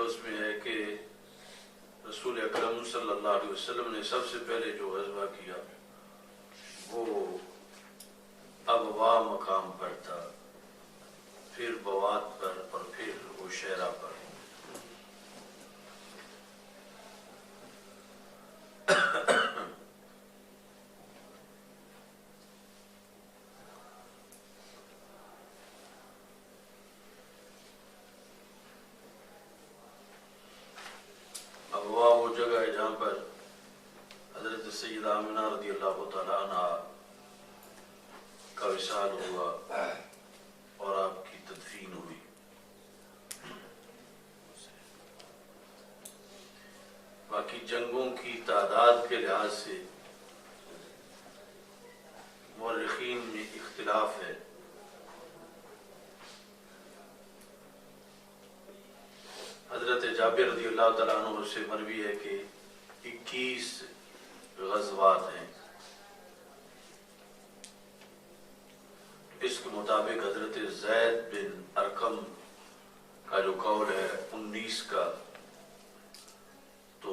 اس میں ہے کہ رسول اکرم صلی اللہ علیہ وسلم نے سب سے پہلے جو غزوہ کیا وہ ابوا مقام پر تھا، پھر بوات پر اور پھر عشیرہ پر۔ ابوا وہ جگہ ہے جہاں پر حضرت سیدہ آمنہ رضی اللہ تعالیٰ عنہ کا وصال ہوا اور آپ کی تدفین ہوئی۔ باقی جنگوں کی تعداد کے لحاظ سے مورخین میں اختلاف ہے۔ حضرت جابر رضی اللہ تعالیٰ عنہ سے مروی ہے کہ 21 غزوات ہیں۔ اس کے مطابق حضرت زید بن ارقم کا جو قول ہے 19 کا، تو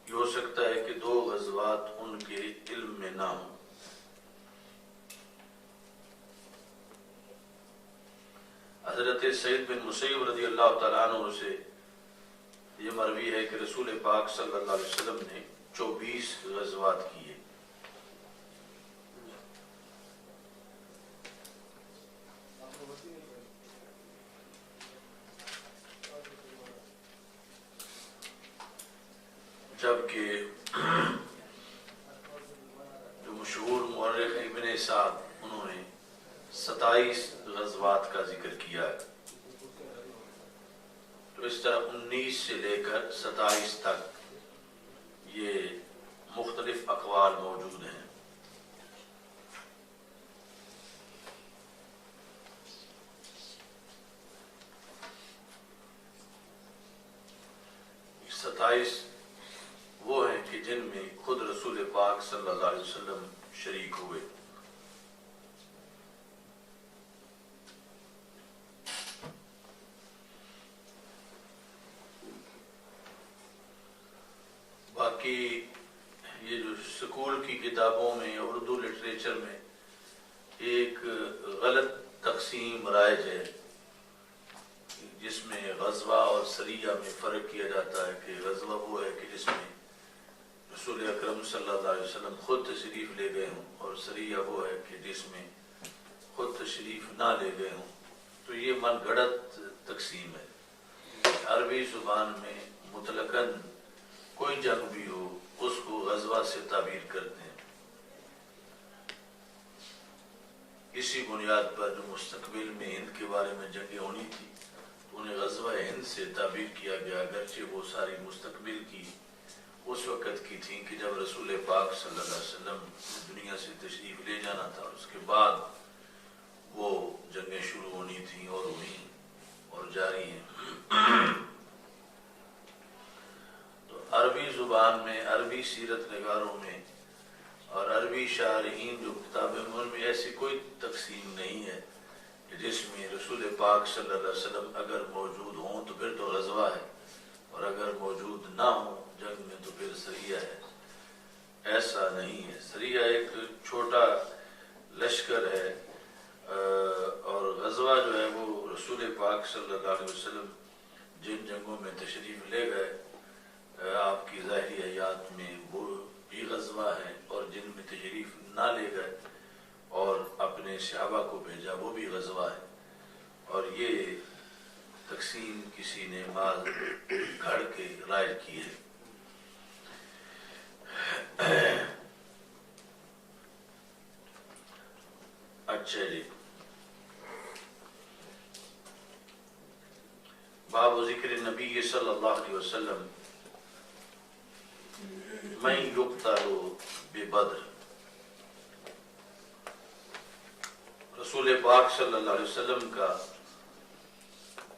یہ ہو سکتا ہے کہ 2 غزوات ان کے علم میں نہ ہوں۔ حضرت سعید بن مسیب رضی اللہ تعالیٰ عنہ سے یہ مروی ہے کہ رسول پاک صلی اللہ علیہ وسلم نے 24 غزوات کیے۔ جبکہ جو مشہور مورخ ابن سعد انہوں نے 27 غزوات کا ذکر کیا ہے۔ تو اس طرح 19 سے لے کر 27 تک یہ مختلف اقوال موجود ہیں۔ یہ 27 وہ ہیں کہ جن میں خود رسول پاک صلی اللہ علیہ وسلم شریک ہوئے۔ باقی یہ جو سکول کی کتابوں میں اردو لٹریچر میں ایک غلط تقسیم رائج ہے جس میں غزوہ اور سریہ میں فرق کیا جاتا ہے کہ غزوہ وہ ہے کہ جس میں رسول اکرم صلی اللہ علیہ وسلم خود تشریف لے گئے ہوں، اور سریہ وہ ہے کہ جس میں خود تشریف نہ لے گئے ہوں۔ تو یہ من گھڑت تقسیم ہے۔ عربی زبان میں مطلقاً کوئی جنگ بھی ہو اس کو غزوہ سے تعبیر کرتے ہیں۔ اسی بنیاد پر جو مستقبل میں ہند کے بارے میں جنگیں ہونی تھی تو انہیں غزوہ ہند سے تعبیر کیا گیا، اگرچہ وہ ساری مستقبل کی اس وقت کی تھیں کہ جب رسول پاک صلی اللہ علیہ وسلم دنیا سے تشریف لے جانا تھا، اس کے بعد وہ جنگیں شروع ہونی تھیں اور ہوئیں اور جاری ہیں۔ تو عربی زبان میں، عربی سیرت نگاروں میں اور عربی شارحین جو کتابیں ہیں ان میں ایسی کوئی تقسیم نہیں ہے کہ جس میں رسول پاک صلی اللہ علیہ وسلم اگر موجود ہوں تو پھر تو غزوہ ہے، اور اگر موجود نہ ہوں جنگ میں تو پھر سریہ ہے۔ ایسا نہیں ہے۔ سریہ ایک چھوٹا لشکر ہے، اور غزوہ جو ہے وہ رسول پاک صلی اللہ علیہ وسلم جن جنگوں میں تشریف لے گئے آپ کی ظاہری حیات میں وہ بھی غزوہ ہے، اور جن میں تشریف نہ لے گئے اور اپنے صحابہ کو بھیجا وہ بھی غزوہ ہے۔ اور یہ تقسیم کسی نے مال گھڑ کے رائج کی ہے۔ اچھا جی، باب ذکر نبی صلی اللہ علیہ وسلم من یقتل ببدر۔ رسول پاک صلی اللہ علیہ وسلم کا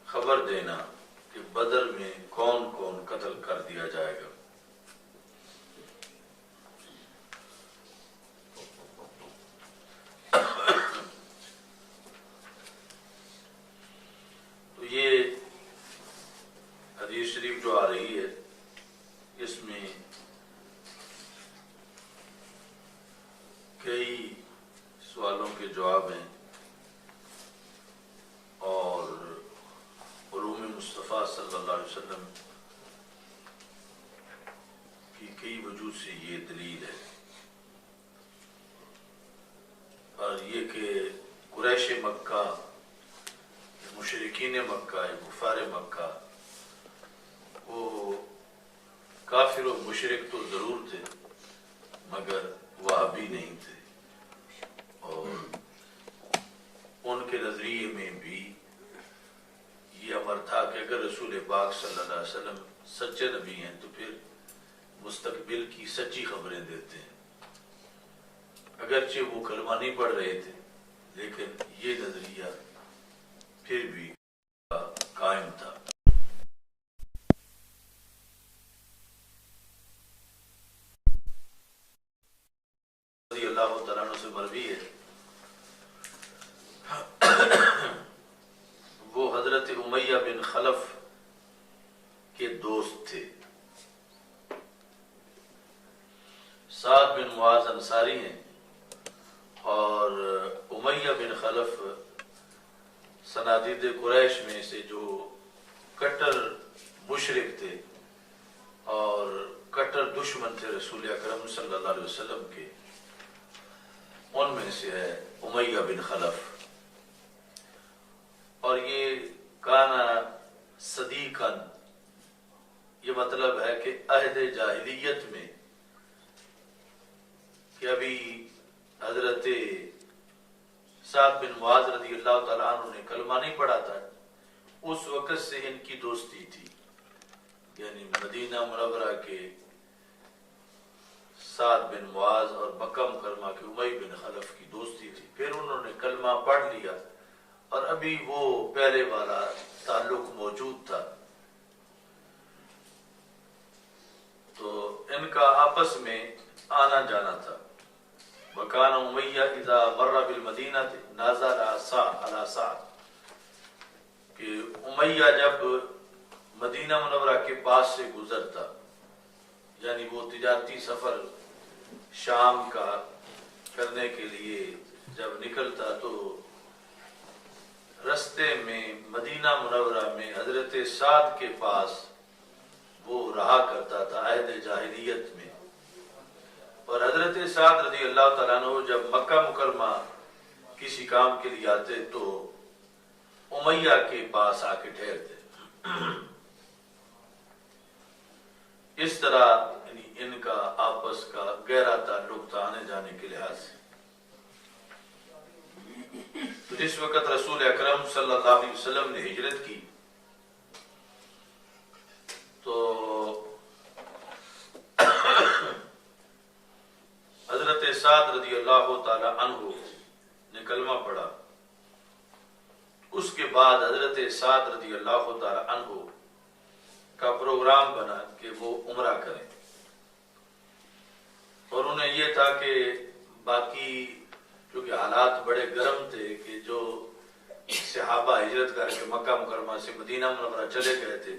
خبر دینا کہ بدر میں کون کون قتل کر دیا جائے گا۔ تو یہ شریف جو آ رہی ہے اس میں کئی سوالوں کے جواب ہیں اور علوم مصطفیٰ صلی اللہ علیہ وسلم کی کئی وجوہ سے یہ دلیل ہے، اور یہ کہ قریش مکہ، مشرکین مکہ، کفار مکہ، وہ کافر و مشرک تو ضرور تھے مگر وہابی نہیں تھے، اور ان کے نظریے میں بھی یہ امر تھا کہ اگر رسول پاک صلی اللہ علیہ وسلم سچے نبی ہیں تو پھر مستقبل کی سچی خبریں دیتے ہیں، اگرچہ وہ کلمہ نہیں پڑھ رہے تھے لیکن یہ نظریہ پھر بھی قائم تھا۔ رضی اللہ تعالیٰ عنہ سے مروی ہے، وہ حضرت امیہ بن خلف کے دوست تھے۔ سعد بن معاذ انصاری ہیں اور امیہ بن خلف صنادید قریش میں سے جو کٹر مشرک تھے اور کٹر دشمن تھے رسول اکرم صلی اللہ علیہ وسلم کے، ان میں سے ہے امیہ بن خلف، اور یہ کانا صدیقاً، یہ مطلب ہے کہ عہد جاہلیت میں کہ ابھی حضرت سعد بن معاذ رضی اللہ تعالیٰ عنہ نے کلمہ نہیں پڑھا تھا، اس وقت سے ان کی دوستی تھی، یعنی مدینہ منورہ کے سعد بن معاذ اور مکہ مکرمہ کے امیہ بن خلف کی دوستی تھی۔ پھر انہوں نے کلمہ پڑھ لیا اور ابھی وہ پہلے والا تعلق موجود تھا، تو ان کا آپس میں آنا جانا تھا۔ وَكَانَ أُمَيَّةُ إِذَا مَرَّ بِالْمَدِينَةِ نَزَلَ عَلَى سَعْدٍ، کہ امیہ جب مدینہ منورہ کے پاس سے گزرتا، یعنی وہ تجارتی سفر شام کا کرنے کے لیے جب نکلتا تو رستے میں مدینہ منورہ میں حضرت سعد کے پاس وہ رہا کرتا تھا عہد جاہلیت میں، اور حضرت سعد رضی اللہ تعالیٰ عنہ جب مکہ مکرمہ کسی کام کے لیے آتے تو امیہ کے پاس آ کے ٹھہرتے۔ اس طرح ان کا آپس کا گہرا تعلق تھا آنے جانے کے لحاظ سے۔ تو جس وقت رسول اکرم صلی اللہ علیہ وسلم نے ہجرت کی تو حضرت سعد رضی اللہ تعالی عنہ نے کلمہ پڑھا، اس کے بعد حضرت سعد رضی اللہ تعالی عنہ کا پروگرام بنا کہ وہ عمرہ کریں، اور انہیں یہ تھا کہ باقی کیونکہ حالات بڑے گرم تھے کہ جو صحابہ ہجرت کر کے مکہ مکرمہ سے مدینہ منورہ چلے گئے تھے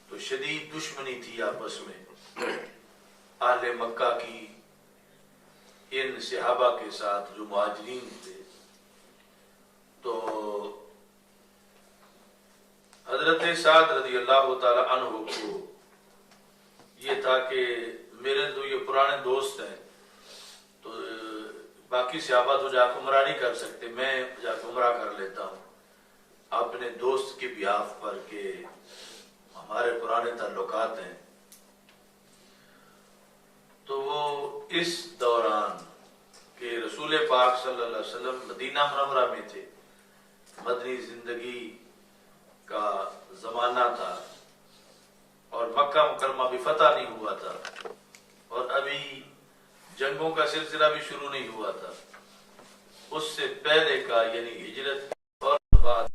تو شدید دشمنی تھی آپس میں اہل مکہ کی ان صحابہ کے ساتھ جو مہاجرین تھے، تو حضرت سعد رضی اللہ تعالی عنہ کو یہ تھا کہ میرے تو یہ پرانے دوست ہیں تو باقی صحابہ تو جا کے عمرہ نہیں کر سکتے، میں جا کے عمرہ کر لیتا ہوں اپنے دوست کے بیاف پر کہ ہمارے پرانے تعلقات ہیں۔ تو وہ اس دوران کہ رسول پاک صلی اللہ علیہ وسلم مدینہ منورہ میں تھے، مدنی زندگی کا زمانہ تھا اور مکہ مکرمہ بھی فتح نہیں ہوا تھا اور ابھی جنگوں کا سلسلہ بھی شروع نہیں ہوا تھا، اس سے پہلے کا یعنی ہجرت اور بعد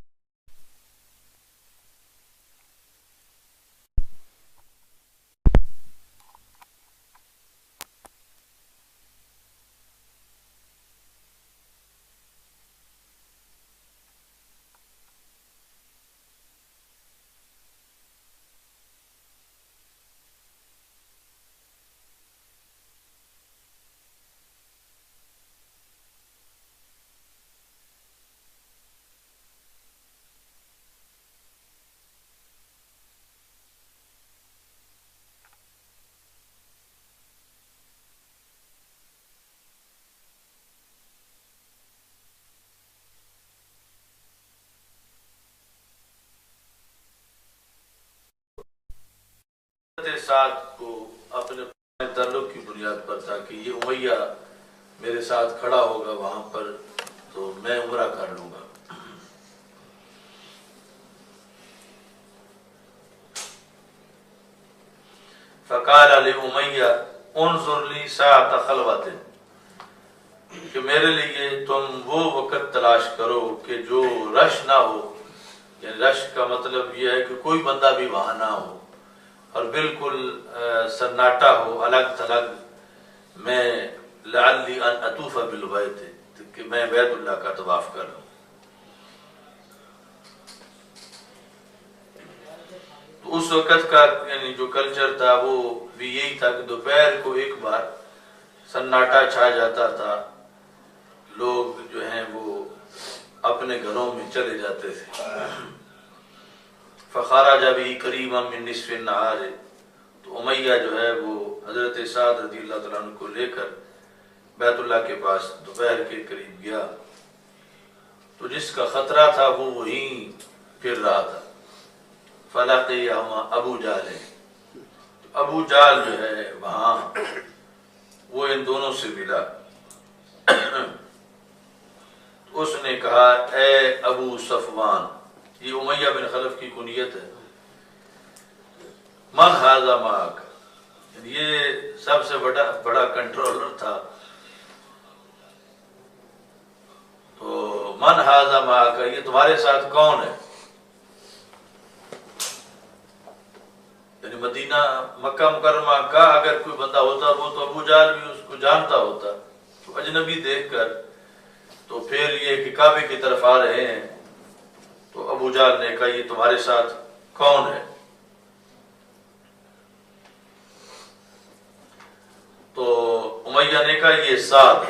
ساتھ کو اپنے تعلق کی بنیاد پر تھا کہ یہ امیہ میرے ساتھ کھڑا ہوگا وہاں پر تو میں عمرہ کر لوں گا. فقال لأمیہ انظر لی ساعۃ خلوۃ، کہ میرے لیے تم وہ وقت تلاش کرو کہ جو رش نہ ہو. یعنی رش کا مطلب یہ ہے کہ کوئی بندہ بھی وہاں نہ ہو اور بالکل سناٹا ہو، الگ تھلگ. میں لعلی ان اطوف بالبیت، کہ میں بیت اللہ کا طواف کر لوں. تو اس وقت کا یعنی جو کلچر تھا وہ بھی یہی تھا کہ دوپہر کو ایک بار سناٹا چھا جاتا تھا، لوگ جو ہیں وہ اپنے گھروں میں چلے جاتے تھے. فخرج به قریبا من نصف النهار، تو امیہ جو ہے وہ حضرت سعد رضی اللہ تعالیٰ عنہ کو لے کر بیت اللہ کے پاس دوپہر کے قریب گیا. تو جس کا خطرہ تھا وہ وہیں پھر رہا تھا. فلقیہما ابو جہل، ابو جہل جو ہے وہاں وہ ان دونوں سے ملا. اس نے کہا اے ابو صفوان، یہ امیہ بن خلف کی کنیت ہے، من ھذا معک، یہ سب سے بڑا کنٹرولر تھا. تو من ھذا معک، یہ تمہارے ساتھ کون ہے؟ یعنی مدینہ مکہ مکرمہ کا اگر کوئی بندہ ہوتا وہ تو ابو جہل بھی اس کو جانتا ہوتا. تو اجنبی دیکھ کر تو پھر یہ کہ کعبے کی طرف آ رہے ہیں تو ابو جہل نے کہا یہ تمہارے ساتھ کون ہے؟ تو امیہ نے کہا یہ سعد.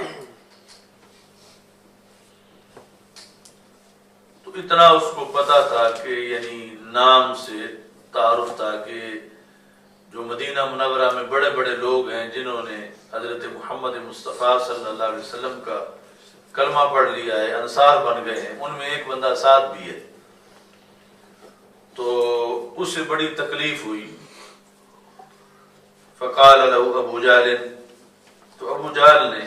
تو اتنا اس کو پتا تھا کہ یعنی نام سے تعارف تھا کہ جو مدینہ منورہ میں بڑے بڑے لوگ ہیں جنہوں نے حضرت محمد مصطفیٰ صلی اللہ علیہ وسلم کا کلمہ پڑھ لیا ہے، انصار بن گئے ہیں، ان میں ایک بندہ سعد بھی ہے. تو اس سے بڑی تکلیف ہوئی. فقال له ابو جہل، تو ابو جہل نے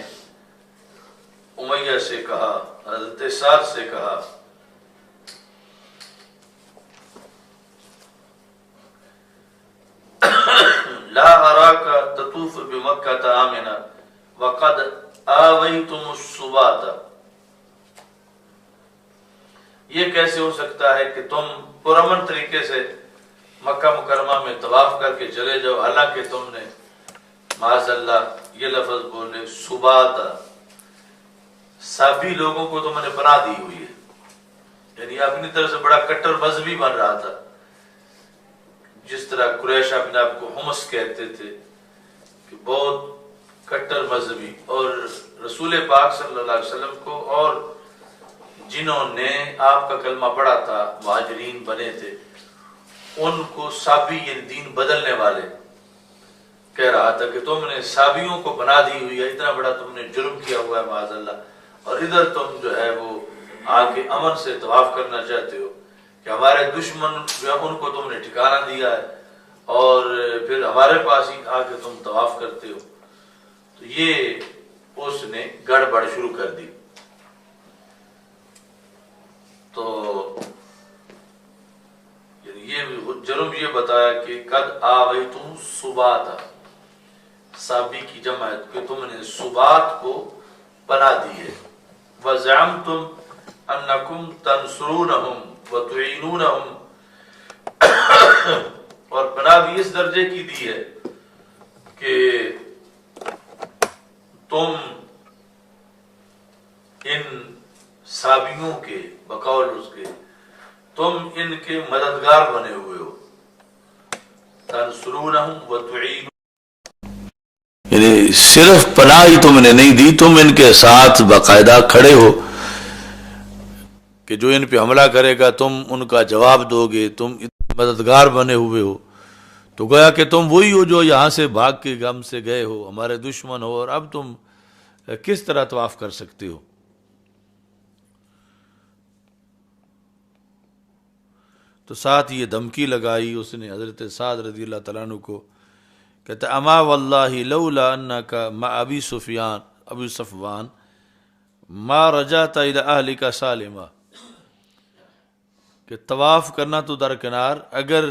امیہ سے کہا، حضرت سعد سے کہا لا اراک تطوف بمکہ آمنا وقد آویتم السبات، یہ کیسے ہو سکتا ہے کہ تم پرامن طریقے سے مکہ مکرمہ میں طواف کر کے چلے جاؤ حالانکہ تم نے معاذ اللہ یہ لفظ بولے سبات، سبھی لوگوں کو تم نے پناہ دی ہوئی ہے. یعنی اپنی طرف سے بڑا کٹر مذہبی بن رہا تھا، جس طرح قریش اپنے آپ کو حمص کہتے تھے کہ بہت کٹر مذہبی. اور رسول پاک صلی اللہ علیہ وسلم کو اور جنہوں نے آپ کا کلمہ پڑھا تھا مہاجرین بنے تھے ان کو سابی یعنی دین بدلنے والے کہہ رہا تھا کہ تم نے سابیوں کو بنا دی ہوئی ہے، اتنا بڑا تم نے جرم کیا ہوا ہے معاذ اللہ، اور ادھر تم جو ہے وہ آ کے امن سے طواف کرنا چاہتے ہو کہ ہمارے دشمن جو ہے ان کو تم نے ٹھکانہ دیا ہے اور پھر ہمارے پاس ہی آ کے تم طواف کرتے ہو. تو یہ اس نے گڑبڑ شروع کر دی. تو یہ جرم یہ بتایا کہ قد آویتم سبات، سابی کی جمع ہے کہ تم نے سبات کو پناہ دی ہے. وزعمتم انکم تنصرونہم وتعینونہم، اور پناہ بھی اس درجے کی دی ہے کہ تم ان سابیوں کے بقول اس کے تم ان کے مددگار بنے ہوئے ہو. تنصرونہم وتعینون، یعنی صرف پناہ ہی تم نے نہیں دی، تم ان کے ساتھ باقاعدہ کھڑے ہو کہ جو ان پہ حملہ کرے گا تم ان کا جواب دو گے، تم مددگار بنے ہوئے ہو. تو گویا کہ تم وہی ہو جو یہاں سے بھاگ کے غم سے گئے ہو، ہمارے دشمن ہو، اور اب تم کس طرح طواف کر سکتے ہو. تو ساتھ یہ دھمکی لگائی اس نے حضرت سعد رضی اللہ تعالیٰ عنہ کو کہتے اما واللہ لولا انک مع ابی صفوان ما رجعت الی اہلک سالما، کہ طواف کرنا تو درکنار، اگر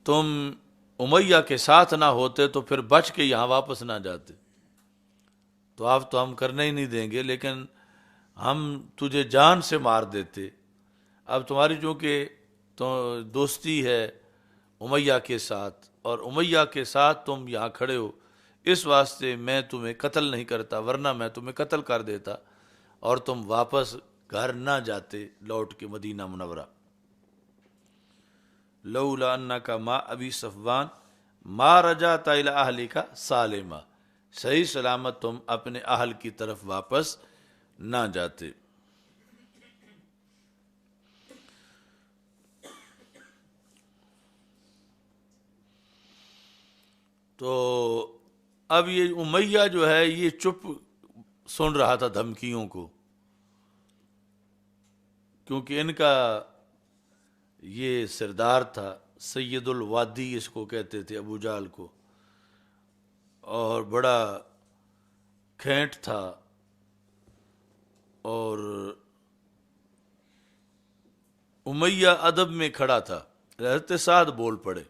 تم امیہ کے ساتھ نہ ہوتے تو پھر بچ کے یہاں واپس نہ جاتے، طواف تو ہم کرنے ہی نہیں دیں گے، لیکن ہم تجھے جان سے مار دیتے۔ اب تمہاری چونکہ تو دوستی ہے امیہ کے ساتھ، اور امیہ کے ساتھ تم یہاں کھڑے ہو، اس واسطے میں تمہیں قتل نہیں کرتا، ورنہ میں تمہیں قتل کر دیتا اور تم واپس گھر نہ جاتے لوٹ کے مدینہ منورہ۔ لولا انک مع ابی صفوان ما رجعت الی اہلک سالما، صحیح سلامت تم اپنے اہل کی طرف واپس نہ جاتے۔ تو اب یہ امیہ جو ہے یہ چپ سن رہا تھا دھمکیوں کو، کیونکہ ان کا یہ سردار تھا، سید الوادی اس کو کہتے تھے ابو جہل کو، اور بڑا کھینٹ تھا، اور امیہ ادب میں کھڑا تھا۔ حضرت سعد بول پڑے،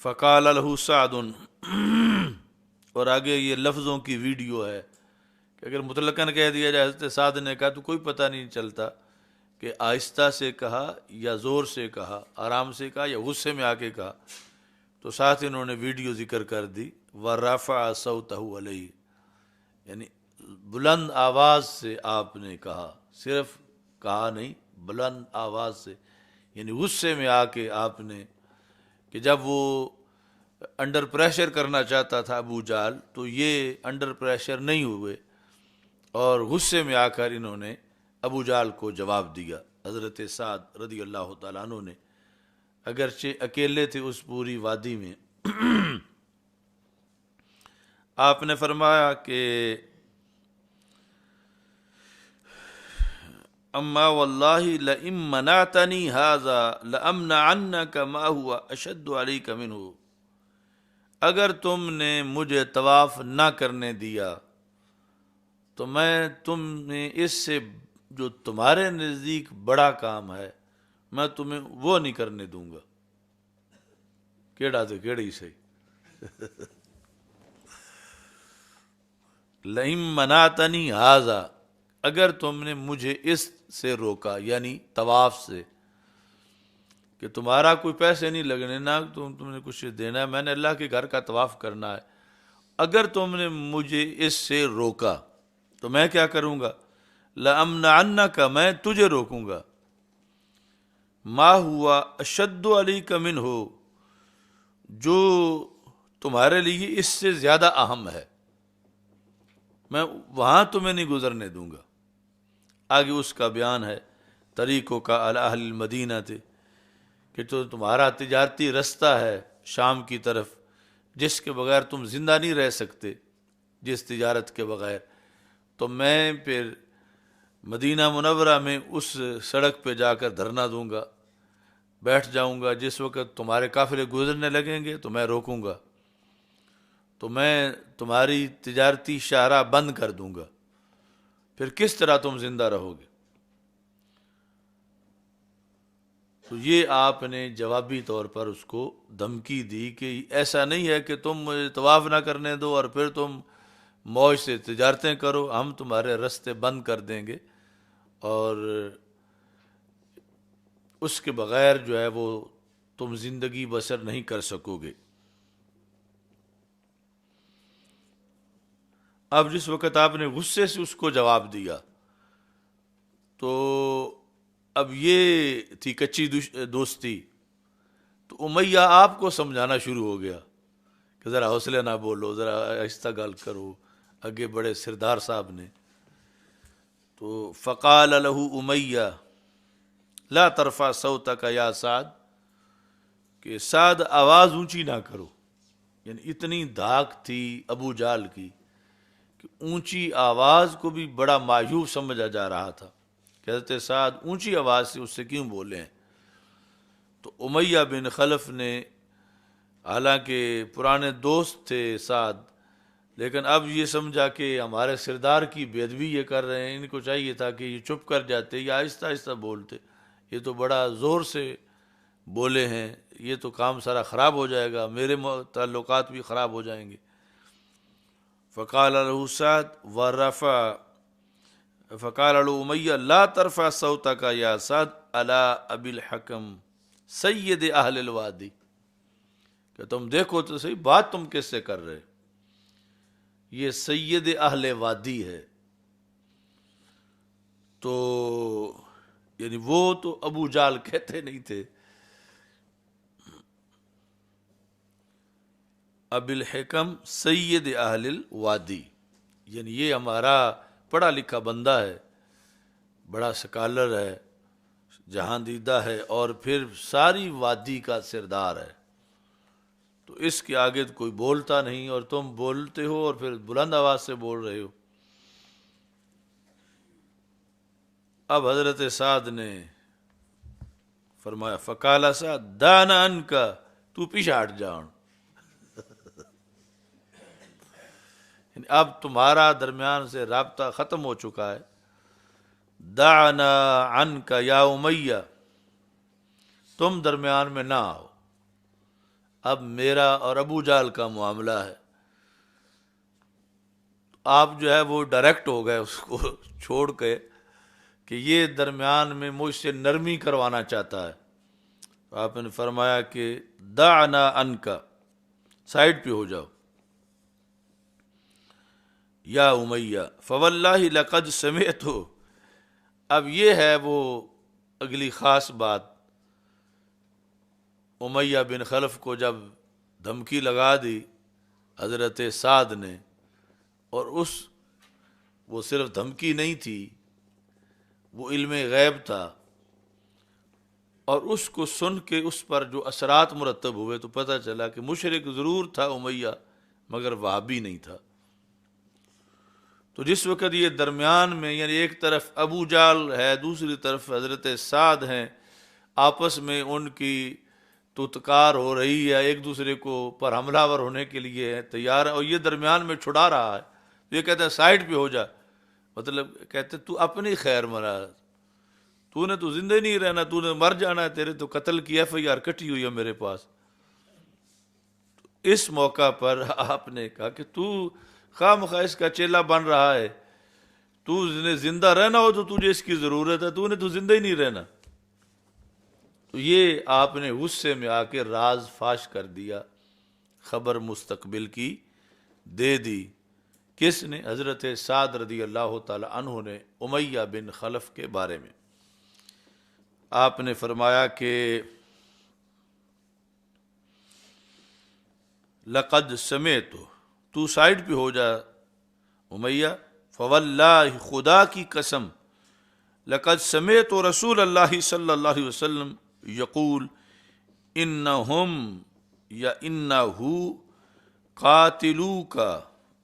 فقال له سعد، اور آگے یہ لفظوں کی ویڈیو ہے کہ اگر مطلقاً کہہ دیا جائے حضرت سعد نے کہا تو کوئی پتہ نہیں چلتا کہ آہستہ سے کہا یا زور سے کہا، آرام سے کہا یا غصے میں آ کے کہا، تو ساتھ انہوں نے ویڈیو ذکر کر دی، وَرَفَعَ صَوْتَهُ عَلَيْهِ، یعنی بلند آواز سے آپ نے کہا، صرف کہا نہیں، بلند آواز سے، یعنی غصے میں آ کے آپ نے، کہ جب وہ انڈر پریشر کرنا چاہتا تھا ابو جہل تو یہ انڈر پریشر نہیں ہوئے، اور غصے میں آ کر انہوں نے ابو جہل کو جواب دیا۔ حضرت سعد رضی اللہ تعالیٰ عنہ نے، اگرچہ اکیلے تھے اس پوری وادی میں، آپ نے فرمایا کہ اما واللہ لئن منعتنی ھذا لأمنعنک ما هو اشد علیک منہ، اگر تم نے مجھے طواف نہ کرنے دیا تو میں تمہیں اس سے جو تمہارے نزدیک بڑا کام ہے میں تمہیں وہ نہیں کرنے دوں گا۔ کیڑا تو کیڑی سے لئن منعتنی ھذا، اگر تم نے مجھے اس سے روکا، یعنی طواف سے، کہ تمہارا کوئی پیسے نہیں لگنے، نہ تم نے کچھ دینا ہے، میں نے اللہ کے گھر کا طواف کرنا ہے، اگر تم نے مجھے اس سے روکا تو میں کیا کروں گا؟ لأمنعنک، میں تجھے روکوں گا، ما ہوا اشد علیک منہ، جو تمہارے لیے اس سے زیادہ اہم ہے، میں وہاں تمہیں نہیں گزرنے دوں گا۔ آگے اس کا بیان ہے، طریقوں کا علی اہل المدینہ تھے، کہ تو تمہارا تجارتی رستہ ہے شام کی طرف، جس کے بغیر تم زندہ نہیں رہ سکتے، جس تجارت کے بغیر، تو میں پھر مدینہ منورہ میں اس سڑک پہ جا کر دھرنا دوں گا، بیٹھ جاؤں گا، جس وقت تمہارے قافلے گزرنے لگیں گے تو میں روکوں گا، تو میں تمہاری تجارتی شاہراہ بند کر دوں گا، پھر کس طرح تم زندہ رہو گے؟ تو یہ آپ نے جوابی طور پر اس کو دھمکی دی کہ ایسا نہیں ہے کہ تم مجھے طواف نہ کرنے دو اور پھر تم موج سے تجارتیں کرو، ہم تمہارے رستے بند کر دیں گے، اور اس کے بغیر جو ہے وہ تم زندگی بسر نہیں کر سکو گے۔ اب جس وقت آپ نے غصے سے اس کو جواب دیا تو اب یہ تھی کچی دوستی، تو امیہ آپ کو سمجھانا شروع ہو گیا کہ ذرا حوصلے نہ بولو، ذرا آہستہ گال کرو، آگے بڑے سردار صاحب نے۔ تو فقال له امیہ لا ترفع صوتک یا سعد، کہ سعد آواز اونچی نہ کرو، یعنی اتنی دھاک تھی ابو جہل کی کہ اونچی آواز کو بھی بڑا معیوب سمجھا جا رہا تھا کہ حضرت سعد اونچی آواز سے اس سے کیوں بولے ہیں۔ تو امیہ بن خلف نے، حالانکہ پرانے دوست تھے سعد، لیکن اب یہ سمجھا کہ ہمارے سردار کی بے ادبی یہ کر رہے ہیں، ان کو چاہیے تھا کہ یہ چپ کر جاتے یا آہستہ آہستہ بولتے، یہ تو بڑا زور سے بولے ہیں، یہ تو کام سارا خراب ہو جائے گا، میرے تعلقات بھی خراب ہو جائیں گے۔ فقال له سعد ورفع فقال له امیہ لا ترفع صوتک یا سعد علی ابی الحکم سید اہل الوادی، کہ تم دیکھو تو صحیح بات تم کس سے کر رہے، یہ سید اہل وادی ہے، تو یعنی وہ تو ابو جال کہتے نہیں تھے، ابی الحکم سید اہل الوادی، یعنی یہ ہمارا پڑھا لکھا بندہ ہے، بڑا سکالر ہے، جہاں دیدہ ہے، اور پھر ساری وادی کا سردار ہے، تو اس کے آگے تو کوئی بولتا نہیں، اور تم بولتے ہو اور پھر بلند آواز سے بول رہے ہو۔ اب حضرت سعد نے فرمایا فقال سعد دعنا عنک، تو پیچھے ہٹ جاؤ، اب تمہارا درمیان سے رابطہ ختم ہو چکا ہے، دعنا عنک یا امیہ، تم درمیان میں نہ آؤ، اب میرا اور ابو جال کا معاملہ ہے۔ آپ جو ہے وہ ڈائریکٹ ہو گئے اس کو چھوڑ کے کہ یہ درمیان میں مجھ سے نرمی کروانا چاہتا ہے، آپ نے فرمایا کہ دعنا عنک، سائڈ پہ ہو جاؤ، یا امیہ فواللہ لقد سمعت، اب یہ ہے وہ اگلی خاص بات، امیہ بن خلف کو جب دھمکی لگا دی حضرت سعد نے، اور وہ صرف دھمکی نہیں تھی، وہ علم غیب تھا، اور اس کو سن کے اس پر جو اثرات مرتب ہوئے تو پتہ چلا کہ مشرک ضرور تھا امیہ، مگر وہابی نہیں تھا۔ تو جس وقت یہ درمیان میں، یعنی ایک طرف ابو جال ہے، دوسری طرف حضرت سعد ہیں، آپس میں ان کی توتکار ہو رہی ہے، ایک دوسرے کو پر حملہ ور ہونے کے لیے تیار ہے، اور یہ درمیان میں چھڑا رہا ہے، تو یہ کہتا ہے سائڈ پہ ہو جا، مطلب کہتے تو اپنی خیر مرا، تو نے تو زندہ نہیں رہنا، تو نے مر جانا ہے، تیرے تو قتل کی FIR کٹی ہوئی ہے میرے پاس۔ اس موقع پر آپ نے کہا کہ تو خواہ مخواہ اس کا چیلا بن رہا ہے، تو نے زندہ رہنا ہو تو تجھے اس کی ضرورت ہے، تو نے تو زندہ ہی نہیں رہنا۔ تو یہ آپ نے غصے میں آ کے راز فاش کر دیا، خبر مستقبل کی دے دی، کس نے؟ حضرت سعد رضی اللہ تعالی عنہ نے امیہ بن خلف کے بارے میں۔ آپ نے فرمایا کہ لقد سمعت، تو سائڈ پہ ہو جا امیہ، فواللہ خدا کی قسم، لقد سمعت رسول اللہ صلی اللہ علیہ وسلم یقول انہم یا انہو قاتلوکا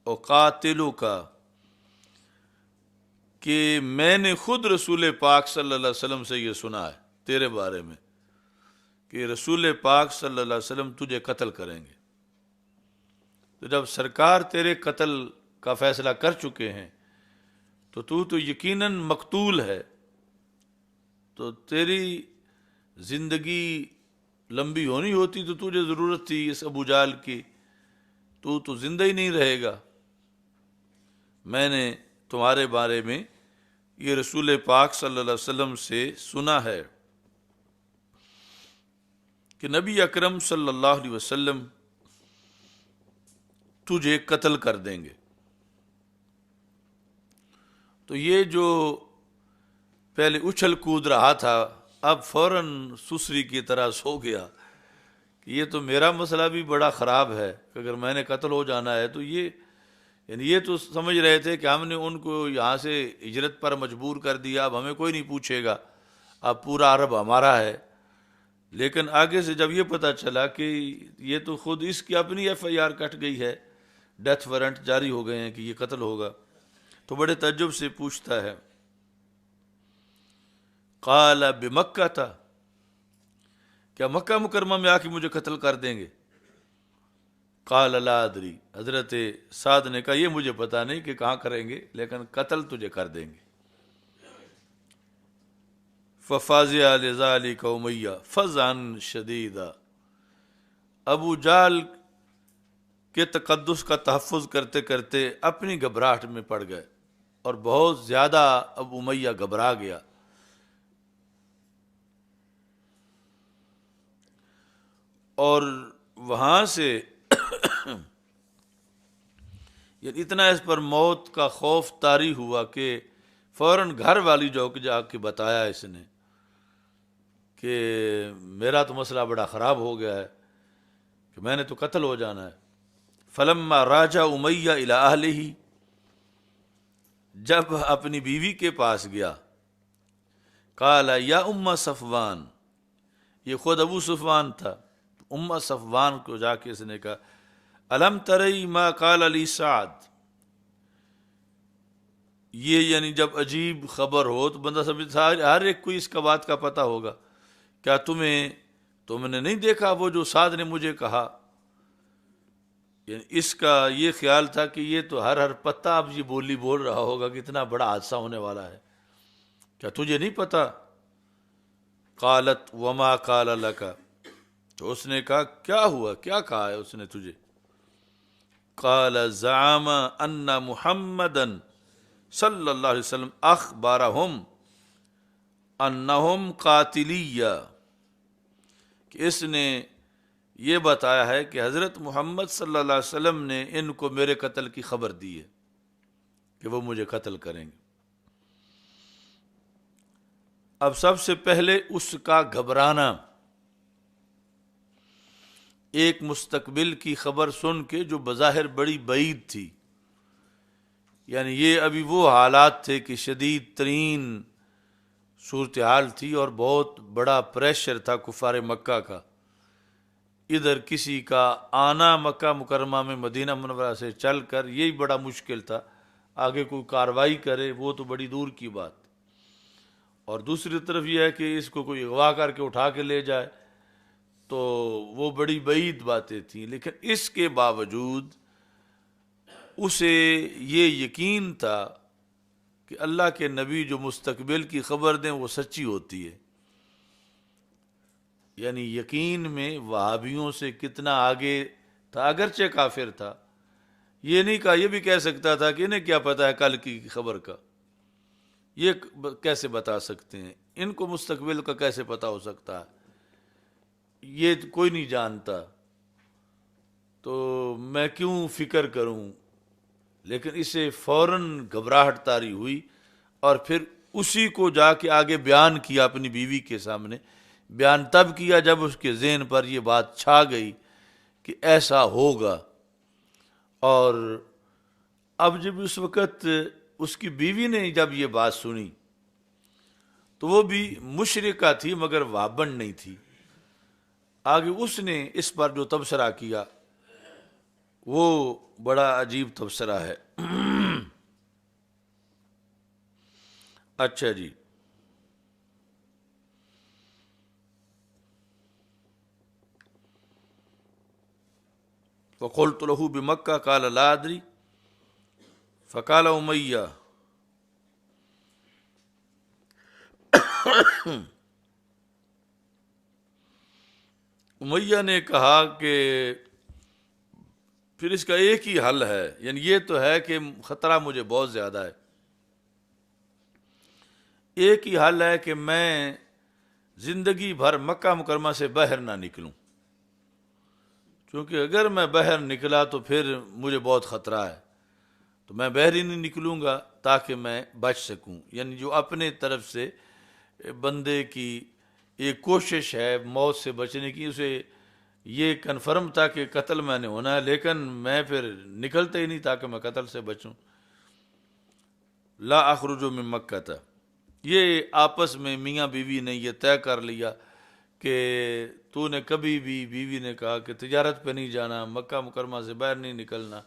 او قاتلوکا، کہ میں نے خود رسول پاک صلی اللہ علیہ وسلم سے یہ سنا ہے تیرے بارے میں کہ رسول پاک صلی اللہ علیہ وسلم تجھے قتل کریں گے۔ تو جب سرکار تیرے قتل کا فیصلہ کر چکے ہیں تو یقیناً مقتول ہے، تو تیری زندگی لمبی ہونی ہوتی تو تجھے ضرورت تھی اس ابو جال کی، تو زندہ ہی نہیں رہے گا۔ میں نے تمہارے بارے میں یہ رسول پاک صلی اللہ علیہ وسلم سے سنا ہے کہ نبی اکرم صلی اللہ علیہ وسلم تجھے قتل کر دیں گے۔ تو یہ جو پہلے اچھل کود رہا تھا اب فوراً سسری کی طرح سو گیا کہ یہ تو میرا مسئلہ بھی بڑا خراب ہے کہ اگر میں نے قتل ہو جانا ہے تو یہ تو سمجھ رہے تھے کہ ہم نے ان کو یہاں سے ہجرت پر مجبور کر دیا، اب ہمیں کوئی نہیں پوچھے گا، اب پورا عرب ہمارا ہے۔ لیکن آگے سے جب یہ پتہ چلا کہ یہ تو خود اس کی اپنی FIR کٹ گئی ہے، ڈیتھ وارنٹ جاری ہو گئے ہیں کہ یہ قتل ہوگا، تو بڑے تعجب سے پوچھتا ہے قال بمکہ تھا، کیا مکہ مکرمہ میں آ کے مجھے قتل کر دیں گے؟ قال لا ادری، حضرت سعد نے کہا یہ مجھے پتا نہیں کہ کہاں کریں گے، لیکن قتل تجھے کر دیں گے۔ ففازع لذلك امیہ فزعا شدیدا، ابو جہل کے تقدس کا تحفظ کرتے کرتے اپنی گھبراہٹ میں پڑ گئے اور بہت زیادہ ابو امیہ گھبرا گیا۔ اور وہاں سے اتنا اس پر موت کا خوف طاری ہوا کہ فوراً گھر والی جا کے بتایا اس نے کہ میرا تو مسئلہ بڑا خراب ہو گیا ہے کہ میں نے تو قتل ہو جانا ہے۔ فلما راجع امیہ الی اہلہ، جب اپنی بیوی کے پاس گیا، قال یا ام صفوان، یہ خود ابو صفوان تھا، ام صفوان کو جا کے اس نے کہا الم ترئی ما قال علی سعد، یہ یعنی جب عجیب خبر ہو تو بندہ سمجھتا ہر ایک کو اس کا بات کا پتہ ہوگا، کیا تم نے نہیں دیکھا وہ جو سعد نے مجھے کہا؟ یعنی اس کا یہ خیال تھا کہ یہ تو ہر پتہ اب یہ بولی بول رہا ہوگا کہ اتنا بڑا حادثہ ہونے والا ہے، کیا تجھے نہیں پتا؟ قالت وما قال لک، تو اس نے کہا کیا ہوا، کیا کہا ہے اس نے تجھے؟ قال زعم ان محمدا صلی اللہ علیہ وسلم اخبرہم انہم قاتلیہ، کہ اس نے یہ بتایا ہے کہ حضرت محمد صلی اللہ علیہ وسلم نے ان کو میرے قتل کی خبر دی ہے کہ وہ مجھے قتل کریں گے۔ اب سب سے پہلے اس کا گھبرانا، ایک مستقبل کی خبر سن کے جو بظاہر بڑی بعید تھی، یعنی یہ ابھی وہ حالات تھے کہ شدید ترین صورتحال تھی اور بہت بڑا پریشر تھا کفار مکہ کا، ادھر کسی کا آنا مکہ مکرمہ میں مدینہ منورہ سے چل کر یہی بڑا مشکل تھا، آگے کوئی کاروائی کرے وہ تو بڑی دور کی بات، اور دوسری طرف یہ ہے کہ اس کو کوئی اغوا کر کے اٹھا کے لے جائے تو وہ بڑی بعید باتیں تھیں۔ لیکن اس کے باوجود اسے یہ یقین تھا کہ اللہ کے نبی جو مستقبل کی خبر دیں وہ سچی ہوتی ہے، یعنی یقین میں وہابیوں سے کتنا آگے تھا، اگرچہ کافر تھا، یہ نہیں کہا، یہ بھی کہہ سکتا تھا کہ انہیں کیا پتا ہے کل کی خبر کا، یہ کیسے بتا سکتے ہیں، ان کو مستقبل کا کیسے پتا ہو سکتا ہے، یہ کوئی نہیں جانتا تو میں کیوں فکر کروں۔ لیکن اسے فوراً گھبراہٹ طاری ہوئی اور پھر اسی کو جا کے آگے بیان کیا اپنی بیوی کے سامنے، بیان تب کیا جب اس کے ذہن پر یہ بات چھا گئی کہ ایسا ہوگا۔ اور اب جب اس وقت اس کی بیوی نے جب یہ بات سنی تو وہ بھی مشرکہ تھی مگر وابن نہیں تھی، آگے اس نے اس پر جو تبصرہ کیا وہ بڑا عجیب تبصرہ ہے۔ اچھا جی، فقلت له بمکہ قال لا ادری فقال امیہ، امیہ نے کہا کہ پھر اس کا ایک ہی حل ہے، یعنی یہ تو ہے کہ خطرہ مجھے بہت زیادہ ہے، ایک ہی حل ہے کہ میں زندگی بھر مکہ مکرمہ سے باہر نہ نکلوں، کیونکہ اگر میں باہر نکلا تو پھر مجھے بہت خطرہ ہے، تو میں باہر ہی نہیں نکلوں گا تاکہ میں بچ سکوں۔ یعنی جو اپنے طرف سے بندے کی ایک کوشش ہے موت سے بچنے کی، اسے یہ کنفرم تھا کہ قتل میں نے ہونا ہے، لیکن میں پھر نکلتا ہی نہیں تاکہ میں قتل سے بچوں۔ لا اخرج من مکہ تھا، یہ آپس میں میاں بیوی نے یہ طے کر لیا کہ تو نے کبھی بھی، بیوی نے کہا کہ تجارت پہ نہیں جانا، مکہ مکرمہ سے باہر نہیں نکلنا،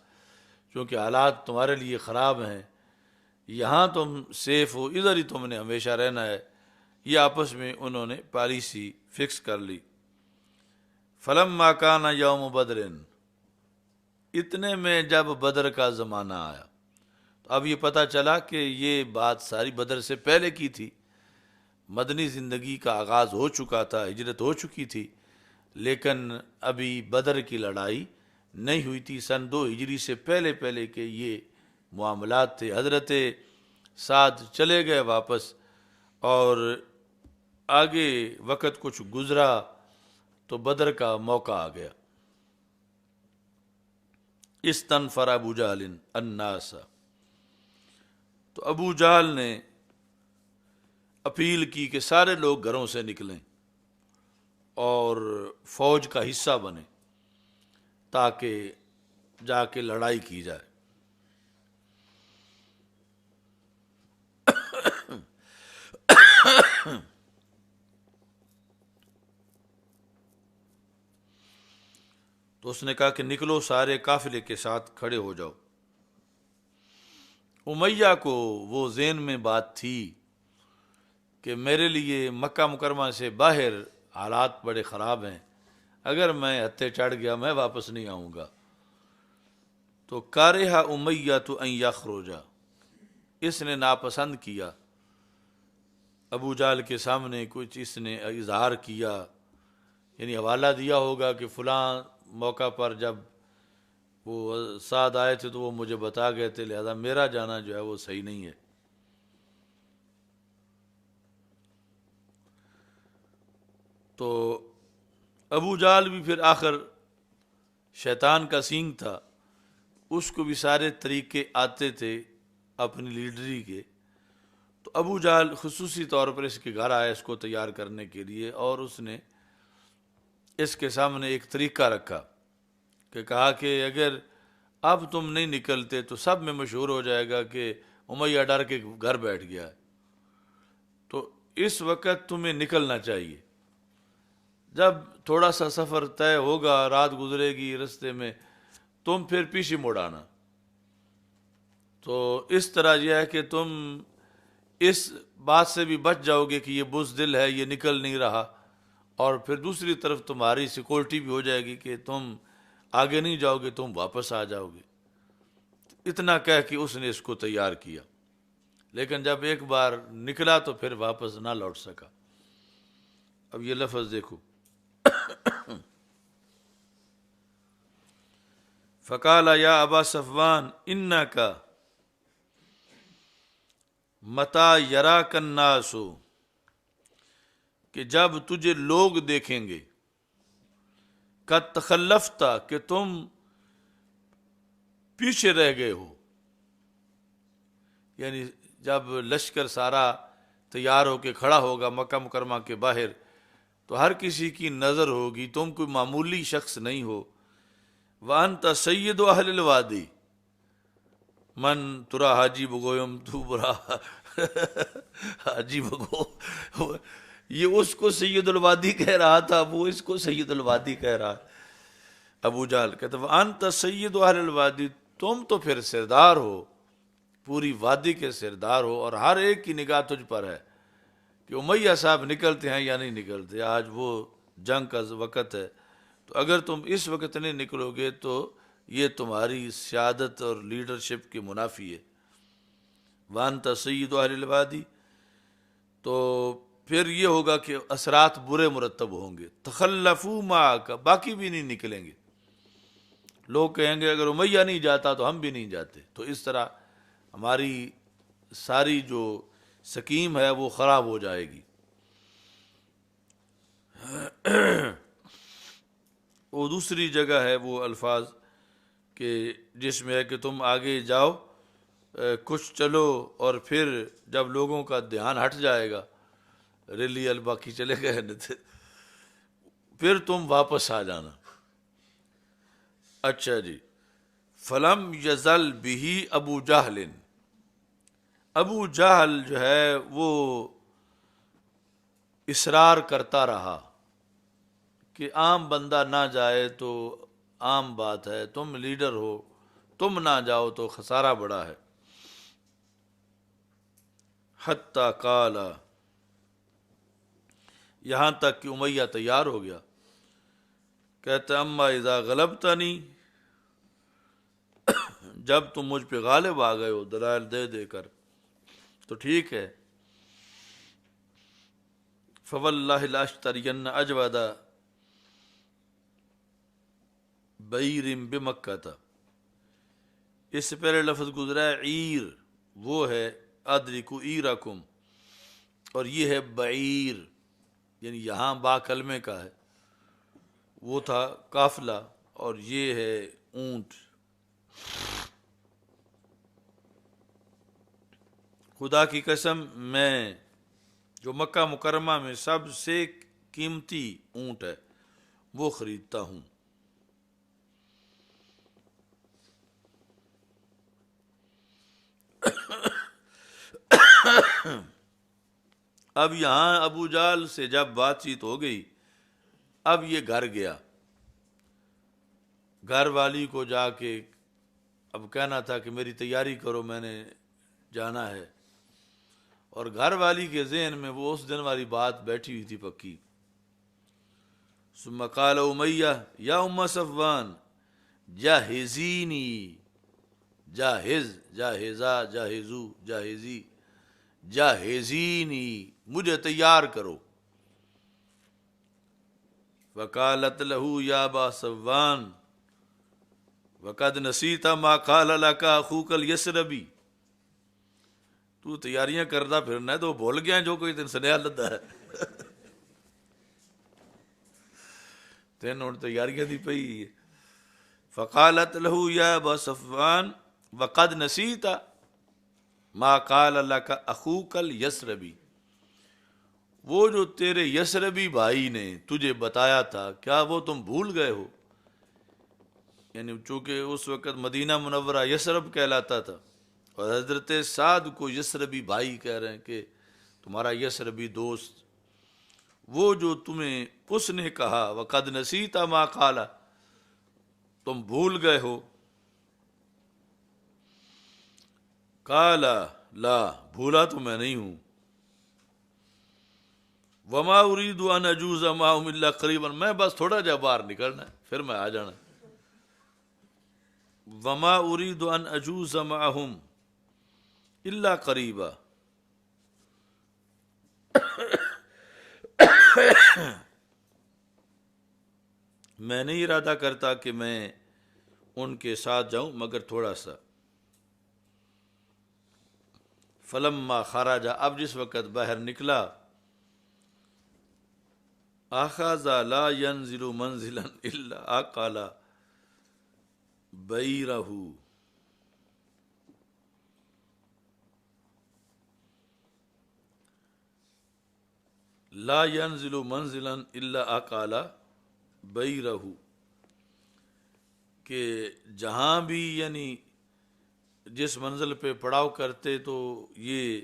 کیونکہ حالات تمہارے لیے خراب ہیں، یہاں تم سیف ہو، ادھر ہی تم نے ہمیشہ رہنا ہے۔ یہ آپس میں انہوں نے پالیسی فکس کر لی۔ فلما کان یوم بدر، اتنے میں جب بدر کا زمانہ آیا، تو اب یہ پتہ چلا کہ یہ بات ساری بدر سے پہلے کی تھی، مدنی زندگی کا آغاز ہو چکا تھا، ہجرت ہو چکی تھی، لیکن ابھی بدر کی لڑائی نہیں ہوئی تھی۔ سن 2 ہجری سے پہلے پہلے کے یہ معاملات تھے۔ حضرت سعد چلے گئے واپس، اور آگے وقت کچھ گزرا تو بدر کا موقع آ گیا۔ استنفر ابو جہل الناس، تو ابو جہل نے اپیل کی کہ سارے لوگ گھروں سے نکلیں اور فوج کا حصہ بنیں تاکہ جا کے لڑائی کی جائے۔ تو اس نے کہا کہ نکلو، سارے قافلے کے ساتھ کھڑے ہو جاؤ۔ امیہ کو وہ ذہن میں بات تھی کہ میرے لیے مکہ مکرمہ سے باہر حالات بڑے خراب ہیں، اگر میں ہتھے چڑھ گیا میں واپس نہیں آؤں گا۔ تو کارہ امیہ تو ان یخرج، اس نے ناپسند کیا، ابو جہل کے سامنے کچھ اس نے اظہار کیا، یعنی حوالہ دیا ہوگا کہ فلاں موقع پر جب وہ سعد آئے تھے تو وہ مجھے بتا گئے تھے، لہذا میرا جانا جو ہے وہ صحیح نہیں ہے۔ تو ابو جہل بھی پھر آخر شیطان کا سینگ تھا، اس کو بھی سارے طریقے آتے تھے اپنی لیڈری کے۔ تو ابو جہل خصوصی طور پر اس کے گھر آیا اس کو تیار کرنے کے لیے، اور اس نے اس کے سامنے ایک طریقہ رکھا کہ کہا کہ اگر اب تم نہیں نکلتے تو سب میں مشہور ہو جائے گا کہ امیہ ڈر کے گھر بیٹھ گیا ہے، تو اس وقت تمہیں نکلنا چاہیے۔ جب تھوڑا سا سفر طے ہوگا، رات گزرے گی رستے میں، تم پھر پیچھے مڑ آنا۔ تو اس طرح یہ ہے کہ تم اس بات سے بھی بچ جاؤ گے کہ یہ بزدل ہے، یہ نکل نہیں رہا، اور پھر دوسری طرف تمہاری سیکورٹی بھی ہو جائے گی کہ تم آگے نہیں جاؤ گے، تم واپس آ جاؤ گے۔ اتنا کہہ کہ اس نے اس کو تیار کیا، لیکن جب ایک بار نکلا تو پھر واپس نہ لوٹ سکا۔ اب یہ لفظ دیکھو، فقال یا ابا صفوان انک متی یراک الناس، کہ جب تجھے لوگ دیکھیں گے، قد تخلفت، کہ تم پیچھے رہ گئے ہو، یعنی جب لشکر سارا تیار ہو کے کھڑا ہوگا مکہ مکرمہ کے باہر تو ہر کسی کی نظر ہوگی، تم کوئی معمولی شخص نہیں ہو۔ وانت سید اہل الوادی، من ترا حاجی بگویم تو برا حاجی بگو، یہ اس کو سید الوادی کہہ رہا تھا، وہ اس کو سید الوادی کہہ رہا ہے۔ ابو جہل کہتا وانت سید اہل الوادی، تم تو پھر سردار ہو، پوری وادی کے سردار ہو، اور ہر ایک کی نگاہ تجھ پر ہے کہ امیہ صاحب نکلتے ہیں یا نہیں نکلتے۔ آج وہ جنگ کا وقت ہے، تو اگر تم اس وقت نہیں نکلو گے تو یہ تمہاری سیادت اور لیڈرشپ کی منافی ہے۔ وانت سید اہل الوادی، تو پھر یہ ہوگا کہ اثرات برے مرتب ہوں گے۔ تخلفوا معک، باقی بھی نہیں نکلیں گے، لوگ کہیں گے اگر امیہ نہیں جاتا تو ہم بھی نہیں جاتے، تو اس طرح ہماری ساری جو سکیم ہے وہ خراب ہو جائے گی۔ وہ دوسری جگہ ہے وہ الفاظ کہ جس میں ہے کہ تم آگے جاؤ، کچھ چلو، اور پھر جب لوگوں کا دھیان ہٹ جائے گا، ریلی الباقی چلے گئے پھر تم واپس آ جانا۔ اچھا جی، فلم یزل بھی ابو جہل، ابو جہل جو ہے وہ اصرار کرتا رہا کہ عام بندہ نہ جائے تو عام بات ہے، تم لیڈر ہو، تم نہ جاؤ تو خسارہ بڑا ہے۔ حتی قال، یہاں تک کہ امیہ تیار ہو گیا، کہتا اما اذا غلبتنی، جب تم مجھ پہ غالب آ گئے ہو دلائل دے دے کر تو ٹھیک ہے، فواللہ لاشترین اجود بعیر بمکہ تھا، اس سے پہلے لفظ گزرا ہے عیر، وہ ہے ادرکو ایرکم، اور یہ ہے بعیر، یعنی یہاں با کلمے کا ہے، وہ تھا قافلہ اور یہ ہے اونٹ۔ خدا کی قسم میں جو مکہ مکرمہ میں سب سے قیمتی اونٹ ہے وہ خریدتا ہوں۔ اب یہاں ابو جہل سے جب بات چیت ہو گئی، اب یہ گھر گیا، گھر والی کو جا کے اب کہنا تھا کہ میری تیاری کرو، میں نے جانا ہے، اور گھر والی کے ذہن میں وہ اس دن والی بات بیٹھی ہوئی تھی پکی۔ ثم قال امیہ یا ام صفوان جہزینی، جاہز، جاہزا، جاہزو، جاہزی، جاہزینی، مجھے تیار کرو۔ وقالت له یا ابا صفوان وقد نسیت ما قال لك اخوك الیسربی، تو تیاریاں کردا پھرنا ہے تو بھول گیا جو کوئی تین سنیا لدا ہے، تین ہن تیاریاں دی پئی۔ فقالت له یا ابا صفوان وقد نسیت ما قال لك اخوك الیسربی، وہ جو تیرے یسربی بھائی نے تجھے بتایا تھا کیا وہ تم بھول گئے ہو؟ یعنی چونکہ اس وقت مدینہ منورہ یسرب کہلاتا تھا، اور حضرت سعد کو یسربی بھائی کہہ رہے ہیں کہ تمہارا یسربی دوست، وہ جو تمہیں اس نے کہا وقد نسیت ما قال، تم بھول گئے ہو؟ قال لا، بھولا تو میں نہیں ہوں۔ وما اريد ان اجوز معهم الا قریبا، میں بس تھوڑا جا باہر نکلنا ہے پھر میں آ جانا۔ وما اريد ان اجوز معهم الا قریبا، میں نہیں ارادہ کرتا کہ میں ان کے ساتھ جاؤں مگر تھوڑا سا۔ فلما خرج، اب جس وقت باہر نکلا، اخذ لا ينزل منزلا الا اقال بعیرہ، لا ينزل منزلا الا اقال بعیرہ، کہ جہاں بھی یعنی جس منزل پہ پڑاؤ کرتے تو یہ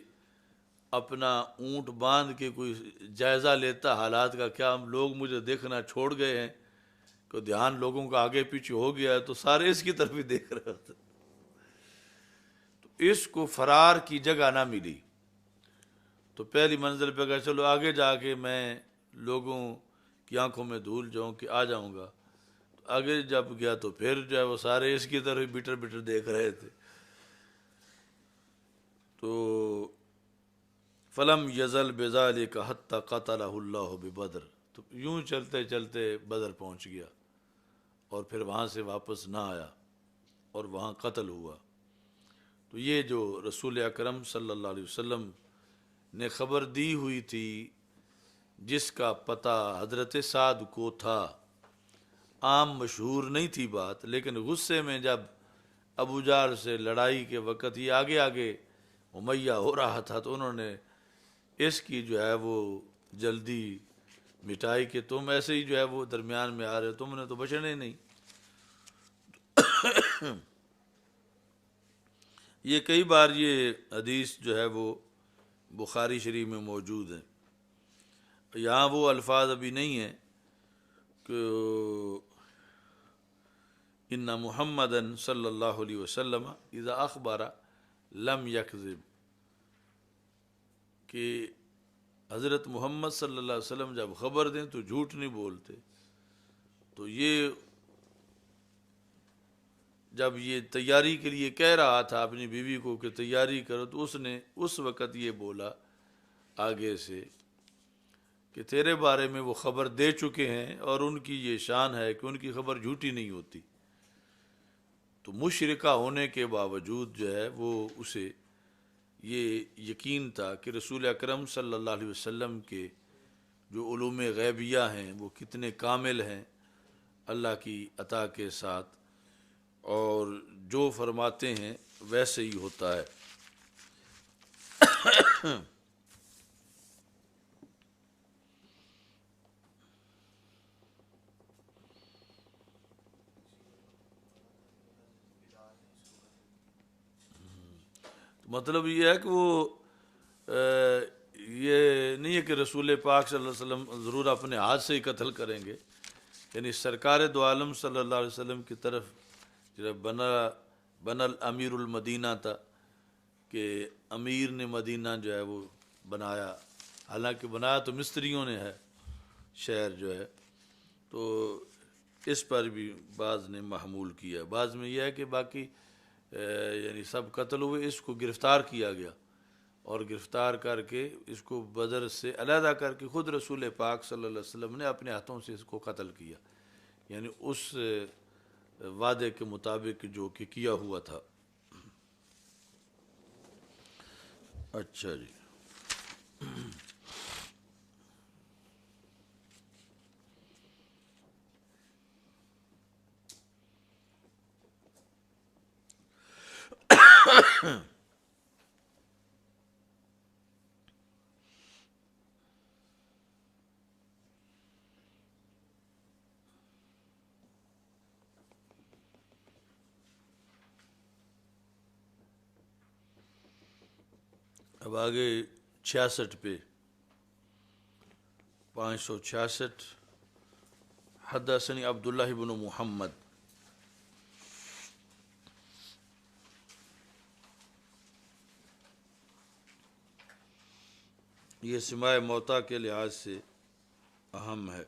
اپنا اونٹ باندھ کے کوئی جائزہ لیتا حالات کا، کیا ہم لوگ مجھے دیکھنا چھوڑ گئے ہیں، کہ دھیان لوگوں کا آگے پیچھے ہو گیا ہے تو سارے اس کی طرف ہی دیکھ رہے ہوتے، تو اس کو فرار کی جگہ نہ ملی، تو پہلی منزل پہ کہا چلو آگے جا کے میں لوگوں کی آنکھوں میں دھول جاؤں کہ آ جاؤں گا، تو آگے جب گیا تو پھر جو ہے وہ سارے اس کی طرف بیٹر بیٹر دیکھ رہے تھے۔ تو فلم یزل بذالک حتی قتلہ اللہ ببدر، تو یوں چلتے چلتے بدر پہنچ گیا اور پھر وہاں سے واپس نہ آیا اور وہاں قتل ہوا۔ تو یہ جو رسول اکرم صلی اللہ علیہ وسلم نے خبر دی ہوئی تھی، جس کا پتہ حضرت سعد کو تھا، عام مشہور نہیں تھی بات، لیکن غصے میں جب ابو جہل سے لڑائی کے وقت یہ آگے آگے امیہ ہو رہا تھا تو انہوں نے اس کی جو ہے وہ جلدی مٹائی کہ تم ایسے ہی جو ہے وہ درمیان میں آ رہے ہو، تم نے تو بچنا ہی نہیں۔ یہ کئی بار یہ حدیث جو ہے وہ بخاری شریف میں موجود ہے، یہاں وہ الفاظ ابھی نہیں ہیں کہ ان محمدً صلی اللہ علیہ وسلم اذا اخبر لم یکذب، کہ حضرت محمد صلی اللہ علیہ وسلم جب خبر دیں تو جھوٹ نہیں بولتے۔ تو یہ جب یہ تیاری کے لیے کہہ رہا تھا اپنی بیوی کو کہ تیاری کرو، تو اس نے اس وقت یہ بولا آگے سے کہ تیرے بارے میں وہ خبر دے چکے ہیں، اور ان کی یہ شان ہے کہ ان کی خبر جھوٹی نہیں ہوتی۔ تو مشرکہ ہونے کے باوجود جو ہے وہ اسے یہ یقین تھا کہ رسول اکرم صلی اللہ علیہ وسلم کے جو علوم غیبیہ ہیں وہ کتنے کامل ہیں اللہ کی عطا کے ساتھ، اور جو فرماتے ہیں ویسے ہی ہوتا ہے۔ مطلب یہ ہے کہ وہ یہ نہیں ہے کہ رسول پاک صلی اللہ علیہ وسلم ضرور اپنے ہاتھ سے ہی قتل کریں گے، یعنی سرکار دو عالم صلی اللہ علیہ وسلم کی طرف جب بنا الامیر المدینہ تھا کہ امیر نے مدینہ جو ہے وہ بنایا، حالانکہ بنایا تو مستریوں نے ہے شہر جو ہے، تو اس پر بھی بعض نے محمول کیا۔ بعض میں یہ ہے کہ باقی یعنی سب قتل ہوئے، اس کو گرفتار کیا گیا، اور گرفتار کر کے اس کو بدر سے علیحدہ کر کے خود رسول پاک صلی اللہ علیہ وسلم نے اپنے ہاتھوں سے اس کو قتل کیا، یعنی اس وعدے کے مطابق جو کہ کیا ہوا تھا۔ اچھا جی، اب آگے 66 پہ 566 حدثنی عبداللہ بن محمد، یہ سماع موتا کے لحاظ سے اہم ہے۔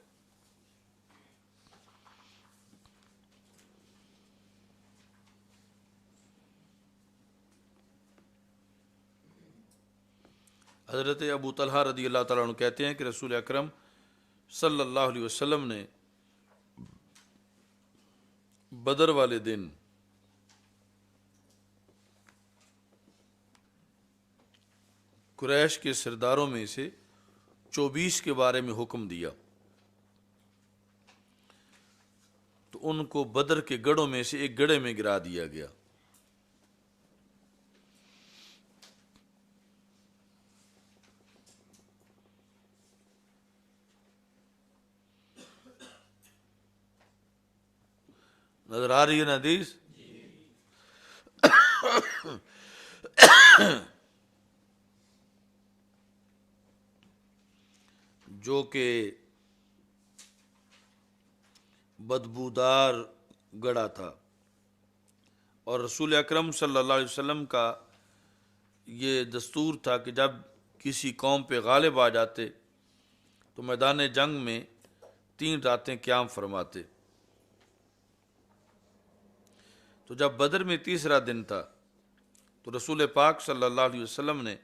حضرت ابو طلحہ رضی اللہ تعالیٰ عنہ کہتے ہیں کہ رسول اکرم صلی اللہ علیہ وسلم نے بدر والے دن قریش کے سرداروں میں سے 24 کے بارے میں حکم دیا، تو ان کو بدر کے گڑھوں میں سے ایک گڑھے میں گرا دیا گیا۔ نظر آ رہی ہے نا حدیث؟ جو کہ بدبودار گڑھا تھا، اور رسول اکرم صلی اللہ علیہ وسلم کا یہ دستور تھا کہ جب کسی قوم پہ غالب آ جاتے تو میدان جنگ میں 3 راتیں قیام فرماتے۔ تو جب بدر میں تیسرا دن تھا تو رسول پاک صلی اللہ علیہ وسلم نے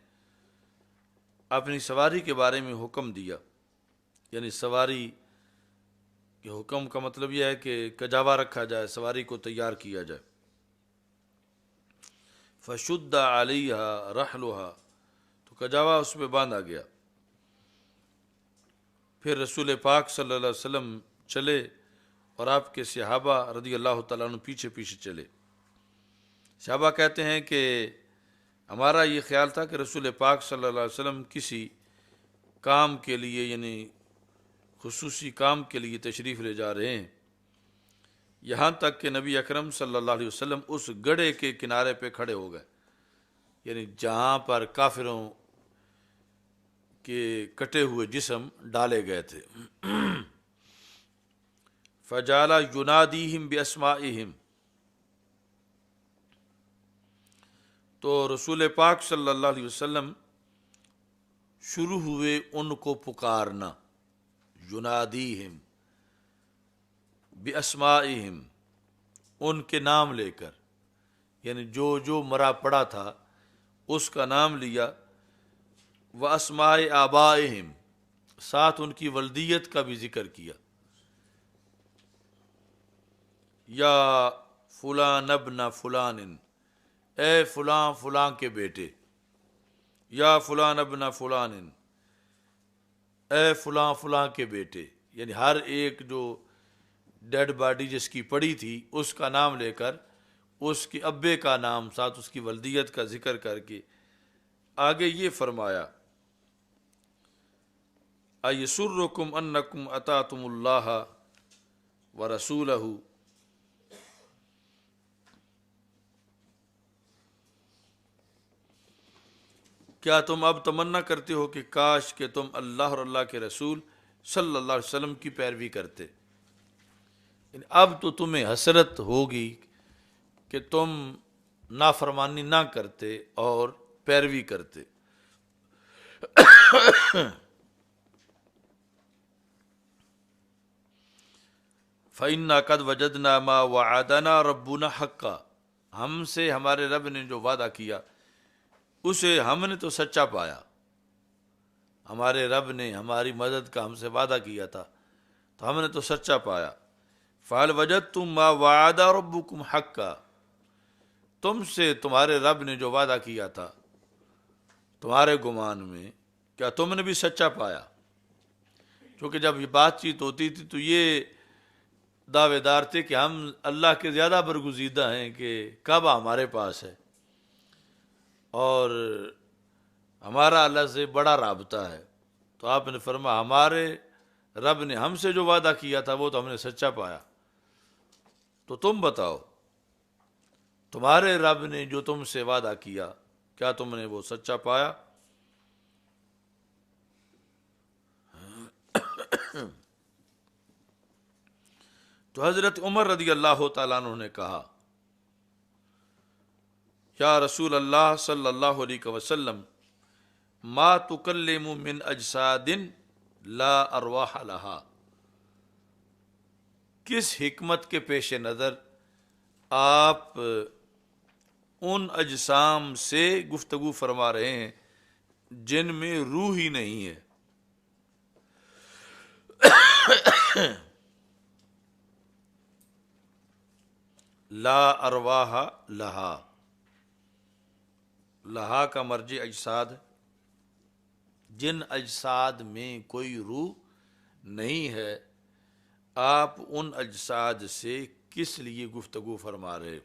اپنی سواری کے بارے میں حکم دیا، یعنی سواری کے حکم کا مطلب یہ ہے کہ کجاوا رکھا جائے، سواری کو تیار کیا جائے۔ فشد علیہا رحلہا، تو کجاوا اس پہ باندھا گیا۔ پھر رسول پاک صلی اللہ علیہ وسلم چلے اور آپ کے صحابہ رضی اللہ تعالیٰ عنہ پیچھے پیچھے چلے۔ صحابہ کہتے ہیں کہ ہمارا یہ خیال تھا کہ رسول پاک صلی اللہ علیہ وسلم کسی کام کے لیے، یعنی خصوصی کام کے لیے تشریف لے جا رہے ہیں، یہاں تک کہ نبی اکرم صلی اللہ علیہ وسلم اس گڑھے کے کنارے پہ کھڑے ہو گئے، یعنی جہاں پر کافروں کے کٹے ہوئے جسم ڈالے گئے تھے۔ فجعل ینادیہم باسمائہم، تو رسول پاک صلی اللہ علیہ وسلم شروع ہوئے ان کو پکارنا، ینادیہم، بِأَسْمَائِهِمْ، ان کے نام لے کر، یعنی جو جو مرا پڑا تھا اس کا نام لیا، وَأَسْمَاءِ آبائِهِمْ، ساتھ ان کی ولدیت کا بھی ذکر کیا، یا فلان ابن فلان، اے فلاں فلاں کے بیٹے، یا فلان ابن فلان، اے فلاں فلاں کے بیٹے، یعنی ہر ایک جو ڈیڈ باڈی جس کی پڑی تھی اس کا نام لے کر، اس کے ابے کا نام ساتھ اس کی ولدیت کا ذکر کر کے آگے یہ فرمایا، اَيَسُرُّكُمْ أَنَّكُمْ أَطَعْتُمُ اللَّهَ وَرَسُولَهُ، کیا تم اب تمنا کرتے ہو کہ کاش کہ تم اللہ اور اللہ کے رسول صلی اللہ علیہ وسلم کی پیروی کرتے، یعنی اب تو تمہیں حسرت ہوگی کہ تم نافرمانی نہ کرتے اور پیروی کرتے۔ فَإِنَّا قَدْ وَجَدْنَا مَا وَعَدَنَا رَبُّنَا حَقًّا، ہم سے ہمارے رب نے جو وعدہ کیا اسے ہم نے تو سچا پایا، ہمارے رب نے ہماری مدد کا ہم سے وعدہ کیا تھا تو ہم نے تو سچا پایا۔ فَهَلْ وَجَدْتُم مَّا وَعَدَ رَبُّكُمْ حَقًّا، تم سے تمہارے رب نے جو وعدہ کیا تھا تمہارے گمان میں کیا تم نے بھی سچا پایا؟ کیونکہ جب یہ بات چیت ہوتی تھی تو یہ دعوے دار تھے کہ ہم اللہ کے زیادہ برگزیدہ ہیں کہ کعبہ ہمارے پاس ہے اور ہمارا اللہ سے بڑا رابطہ ہے، تو آپ نے فرمایا ہمارے رب نے ہم سے جو وعدہ کیا تھا وہ تو ہم نے سچا پایا، تو تم بتاؤ تمہارے رب نے جو تم سے وعدہ کیا کیا تم نے وہ سچا پایا؟ تو حضرت عمر رضی اللہ تعالیٰ عنہ نے کہا، یا رسول اللہ صلی اللہ علیہ وسلم، ما تکلم من اجساد لا ارواح لہا، کس حکمت کے پیش نظر آپ ان اجسام سے گفتگو فرما رہے ہیں جن میں روح ہی نہیں ہے؟ لا ارواح لہا، لہا کا مرجع اجساد، جن اجساد میں کوئی روح نہیں ہے، آپ ان اجساد سے کس لیے گفتگو فرما رہے؟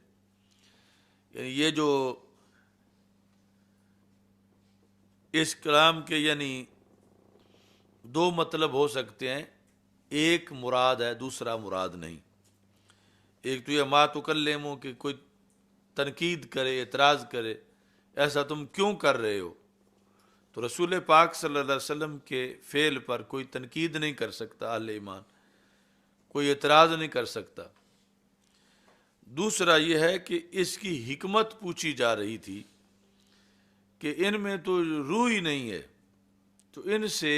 یعنی یہ جو اس کلام کے یعنی دو مطلب ہو سکتے ہیں، ایک مراد ہے دوسرا مراد نہیں۔ ایک تو یہ ما تکلمو کہ کوئی تنقید کرے، اعتراض کرے، ایسا تم کیوں کر رہے ہو؟ تو رسول پاک صلی اللہ علیہ وسلم کے فعل پر کوئی تنقید نہیں کر سکتا، اہل ایمان کوئی اعتراض نہیں کر سکتا۔ دوسرا یہ ہے کہ اس کی حکمت پوچھی جا رہی تھی کہ ان میں تو روح ہی نہیں ہے، تو ان سے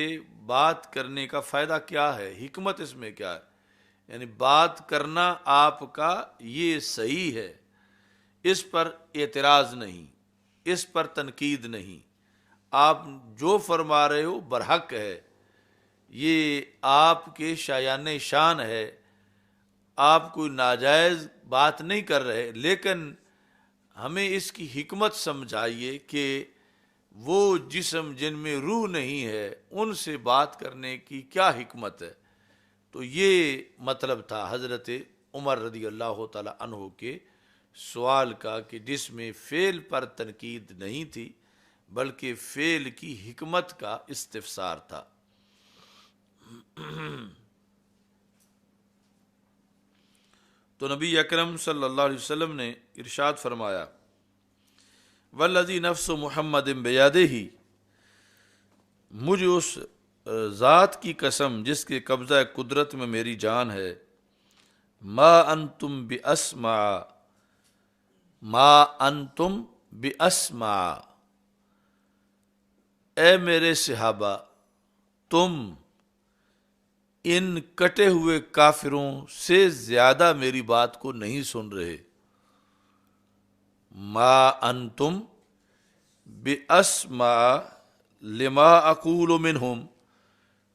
بات کرنے کا فائدہ کیا ہے، حکمت اس میں کیا ہے؟ یعنی بات کرنا آپ کا یہ صحیح ہے، اس پر اعتراض نہیں، اس پر تنقید نہیں، آپ جو فرما رہے ہو برحق ہے، یہ آپ کے شایان شان ہے، آپ کوئی ناجائز بات نہیں کر رہے، لیکن ہمیں اس کی حکمت سمجھائیے کہ وہ جسم جن میں روح نہیں ہے ان سے بات کرنے کی کیا حکمت ہے؟ تو یہ مطلب تھا حضرت عمر رضی اللہ تعالی عنہ کے سوال کا، کہ جس میں فعل پر تنقید نہیں تھی بلکہ فعل کی حکمت کا استفسار تھا۔ تو نبی اکرم صلی اللہ علیہ وسلم نے ارشاد فرمایا، والذی نفس محمد بیدہ، مجھے اس ذات کی قسم جس کے قبضہ قدرت میں میری جان ہے، ما انتم باسمع، ما انتم باسمع، اے میرے صحابہ تم ان کٹے ہوئے کافروں سے زیادہ میری بات کو نہیں سن رہے. ما انتم باسمع لما اقول منہم،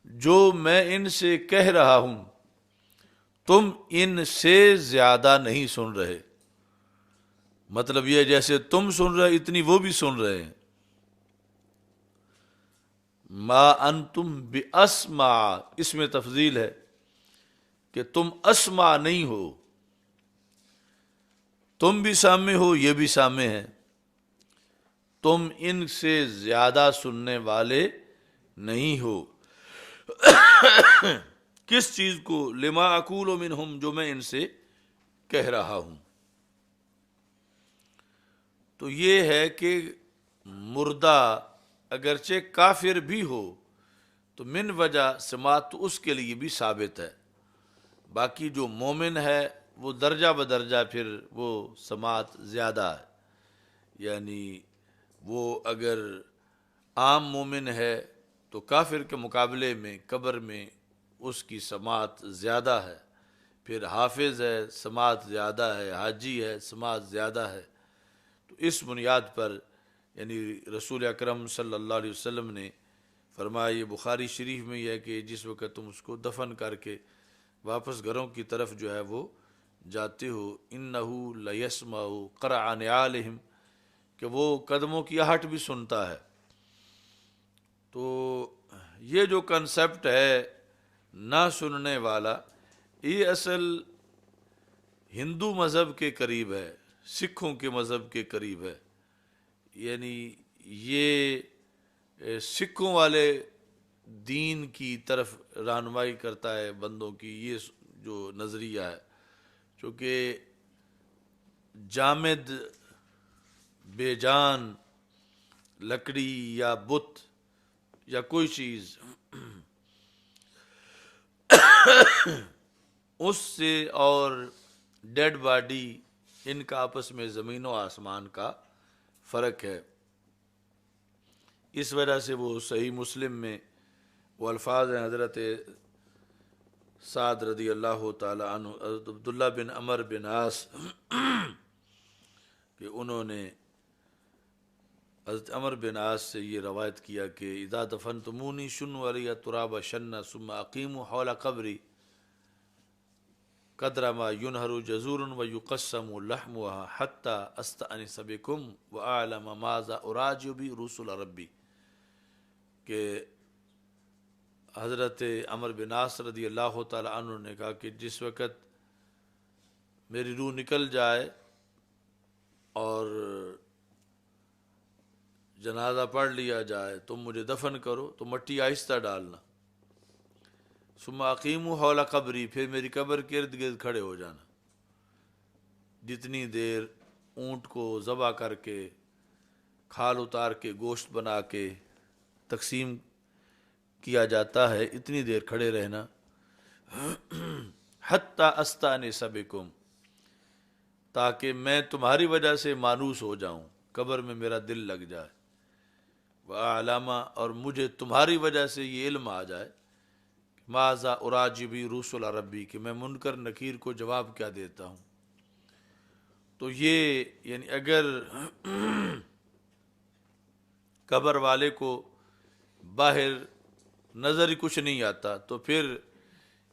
جو میں ان سے کہہ رہا ہوں تم ان سے زیادہ نہیں سن رہے. مطلب یہ جیسے تم سن رہے اتنی وہ بھی سن رہے ہیں. ما انتم باسمع، اس میں تفضیل ہے کہ تم اسمع نہیں ہو، تم بھی سامع ہو، یہ بھی سامع ہے، تم ان سے زیادہ سننے والے نہیں ہو. کس چیز کو؟ لما اقول منہم، جو میں ان سے کہہ رہا ہوں. تو یہ ہے کہ مردہ اگرچہ کافر بھی ہو تو من وجہ سماعت تو اس کے لیے بھی ثابت ہے. باقی جو مومن ہے وہ درجہ بدرجہ پھر وہ سماعت زیادہ ہے. یعنی وہ اگر عام مومن ہے تو کافر کے مقابلے میں قبر میں اس کی سماعت زیادہ ہے. پھر حافظ ہے سماعت زیادہ ہے، حاجی ہے سماعت زیادہ ہے. تو اس بنیاد پر یعنی رسول اکرم صلی اللہ علیہ وسلم نے فرمایا، یہ بخاری شریف میں یہ ہے کہ جس وقت تم اس کو دفن کر کے واپس گھروں کی طرف جو ہے وہ جاتے ہو، انہو لیسمع قرع نعالہم، کہ وہ قدموں کی آہٹ بھی سنتا ہے. تو یہ جو کنسپٹ ہے نہ سننے والا، یہ اصل ہندو مذہب کے قریب ہے، سکھوں کے مذہب کے قریب ہے. یعنی یہ سکھوں والے دین کی طرف رہنمائی کرتا ہے بندوں کی، یہ جو نظریہ ہے. چونکہ جامد بے جان لکڑی یا بت یا کوئی چیز اس سے اور ڈیڈ باڈی، ان کا آپس میں زمین و آسمان کا فرق ہے. اس وجہ سے وہ صحیح مسلم میں وہ الفاظ ہیں حضرت سعد رضی اللہ تعالی عنہ، حضرت عبداللہ بن عمر بن عاص کہ انہوں نے حضرت عمر بن عاص سے یہ روایت کیا کہ اذا دفنتمونی شنوا علی تراب شن ثم اقیموا حول قبری قدر ما ينهر جزور ويقسم لحمها حتى استأنس بكم واعلم ماذا اراجع به رسل ربی. کہ حضرت عمر بن عاص رضی اللہ تعالی عنہ نے کہا کہ جس وقت میری روح نکل جائے اور جنازہ پڑھ لیا جائے تم مجھے دفن کرو تو مٹی آہستہ ڈالنا، ثم اقیموا حول قبری، پھر میری قبر کے ارد گرد کھڑے ہو جانا. جتنی دیر اونٹ کو ذبح کر کے کھال اتار کے گوشت بنا کے تقسیم کیا جاتا ہے اتنی دیر کھڑے رہنا. حتی استانس بکم، تاکہ میں تمہاری وجہ سے مانوس ہو جاؤں، قبر میں میرا دل لگ جائے. وَأَعْلَمَ، اور مجھے تمہاری وجہ سے یہ علم آ جائے ماذا اراجبی رسول ربی، کہ میں منکر نکیر کو جواب کیا دیتا ہوں. تو یہ یعنی اگر قبر والے کو باہر نظر ہی کچھ نہیں آتا تو پھر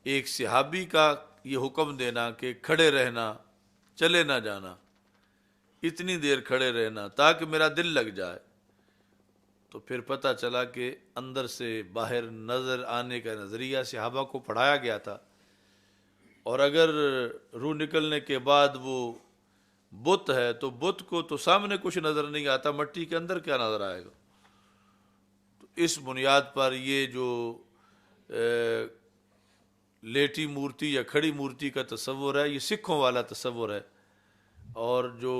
ایک صحابی کا یہ حکم دینا کہ کھڑے رہنا، چلے نہ جانا، اتنی دیر کھڑے رہنا تاکہ میرا دل لگ جائے، تو پھر پتہ چلا کہ اندر سے باہر نظر آنے کا نظریہ صحابہ کو پڑھایا گیا تھا. اور اگر روح نکلنے کے بعد وہ بت ہے تو بت کو تو سامنے کچھ نظر نہیں آتا، مٹی کے اندر کیا نظر آئے گا. تو اس بنیاد پر یہ جو لیٹی مورتی یا کھڑی مورتی کا تصور ہے یہ سکھوں والا تصور ہے. اور جو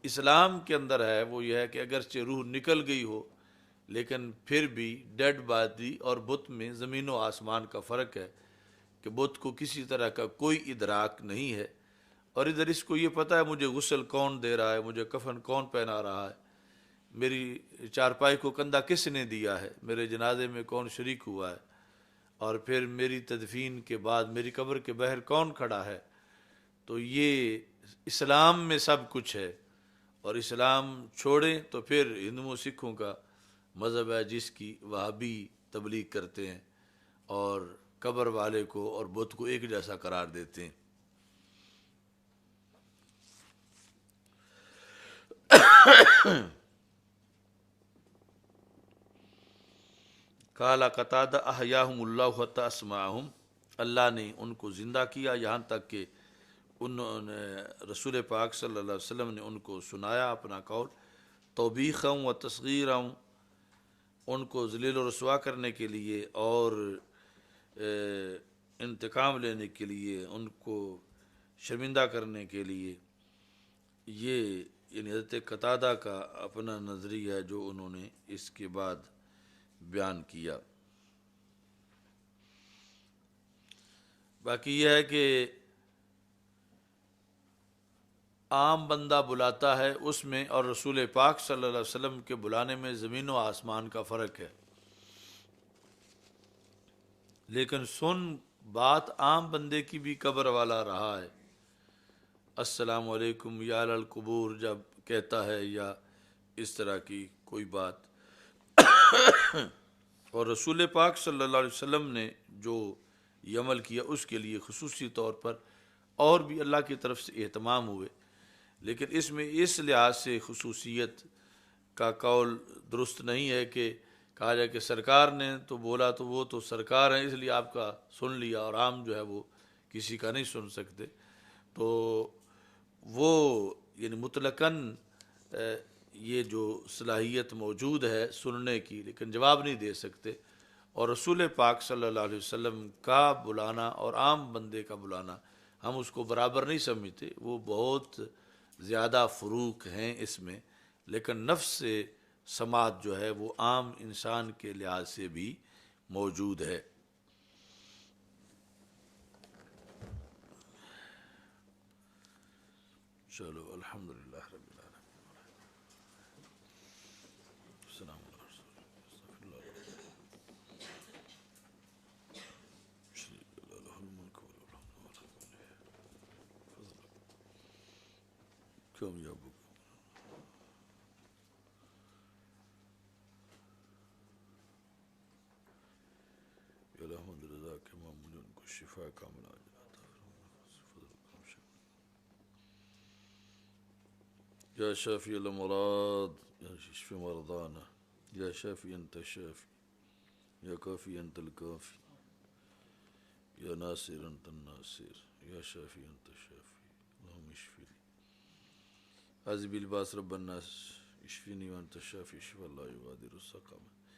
اسلام کے اندر ہے وہ یہ ہے کہ اگرچہ روح نکل گئی ہو لیکن پھر بھی ڈیڈ باڈی اور بت میں زمین و آسمان کا فرق ہے کہ بت کو کسی طرح کا کوئی ادراک نہیں ہے، اور ادھر اس کو یہ پتہ ہے مجھے غسل کون دے رہا ہے، مجھے کفن کون پہنا رہا ہے، میری چارپائی کو کندھا کس نے دیا ہے، میرے جنازے میں کون شریک ہوا ہے. اور پھر میری تدفین کے بعد میری قبر کے باہر کون کھڑا ہے، تو یہ اسلام میں سب کچھ ہے، اور اسلام چھوڑیں تو پھر ہندوؤں سکھوں کا مذہب ہے جس کی وہابی تبلیغ کرتے ہیں اور قبر والے کو اور بت کو ایک جیسا قرار دیتے ہیں۔ قال قتادہ احیاہم اللہ حتی اسمعہم، اللہ نے ان کو زندہ کیا یہاں تک کہ انہوں نے رسول پاک صلی اللہ علیہ وسلم نے ان کو سنایا اپنا قول، توبیخا و تصغیرا، ان کو ذلیل و رسوا کرنے کے لیے اور انتقام لینے کے لیے، ان کو شرمندہ کرنے کے لیے۔ یہ یعنی حضرت قتادہ کا اپنا نظریہ ہے جو انہوں نے اس کے بعد بیان کیا۔ باقی یہ ہے کہ عام بندہ بلاتا ہے اس میں اور رسول پاک صلی اللہ علیہ وسلم کے بلانے میں زمین و آسمان کا فرق ہے، لیکن سن بات عام بندے کی بھی قبر والا رہا ہے، السلام علیکم یا علی القبور جب کہتا ہے یا اس طرح کی کوئی بات۔ اور رسول پاک صلی اللہ علیہ وسلم نے جو یہ عمل کیا اس کے لیے خصوصی طور پر اور بھی اللہ کی طرف سے اہتمام ہوئے، لیکن اس میں اس لحاظ سے خصوصیت کا قول درست نہیں ہے کہ کہا جائے کہ سرکار نے تو بولا تو وہ تو سرکار ہیں اس لیے آپ کا سن لیا اور عام جو ہے وہ کسی کا نہیں سن سکتے، تو وہ یعنی مطلقاً یہ جو صلاحیت موجود ہے سننے کی لیکن جواب نہیں دے سکتے، اور رسول پاک صلی اللہ علیہ وسلم کا بلانا اور عام بندے کا بلانا ہم اس کو برابر نہیں سمجھتے، وہ بہت زیادہ فروق ہیں اس میں، لیکن نفس سے سماعت جو ہے وہ عام انسان کے لحاظ سے بھی موجود ہے۔ چلو الحمدللہ رب العالمین، السلام علیکم، استغفر اللہ له الملک وله الحمد کیوں یا الحمد رضا کے معمول ان کو شفا کامل آ جاتا یا شافی الامراض یا اشف مرضانا یا شافی انت الشافی یا کافی انت الکافی یا ناصر انت الناصر یا شافی انت الشافی اللهم اشفني عذب الباس رب الناس اشفني وانت الشافي شفاء لا يغادر سقما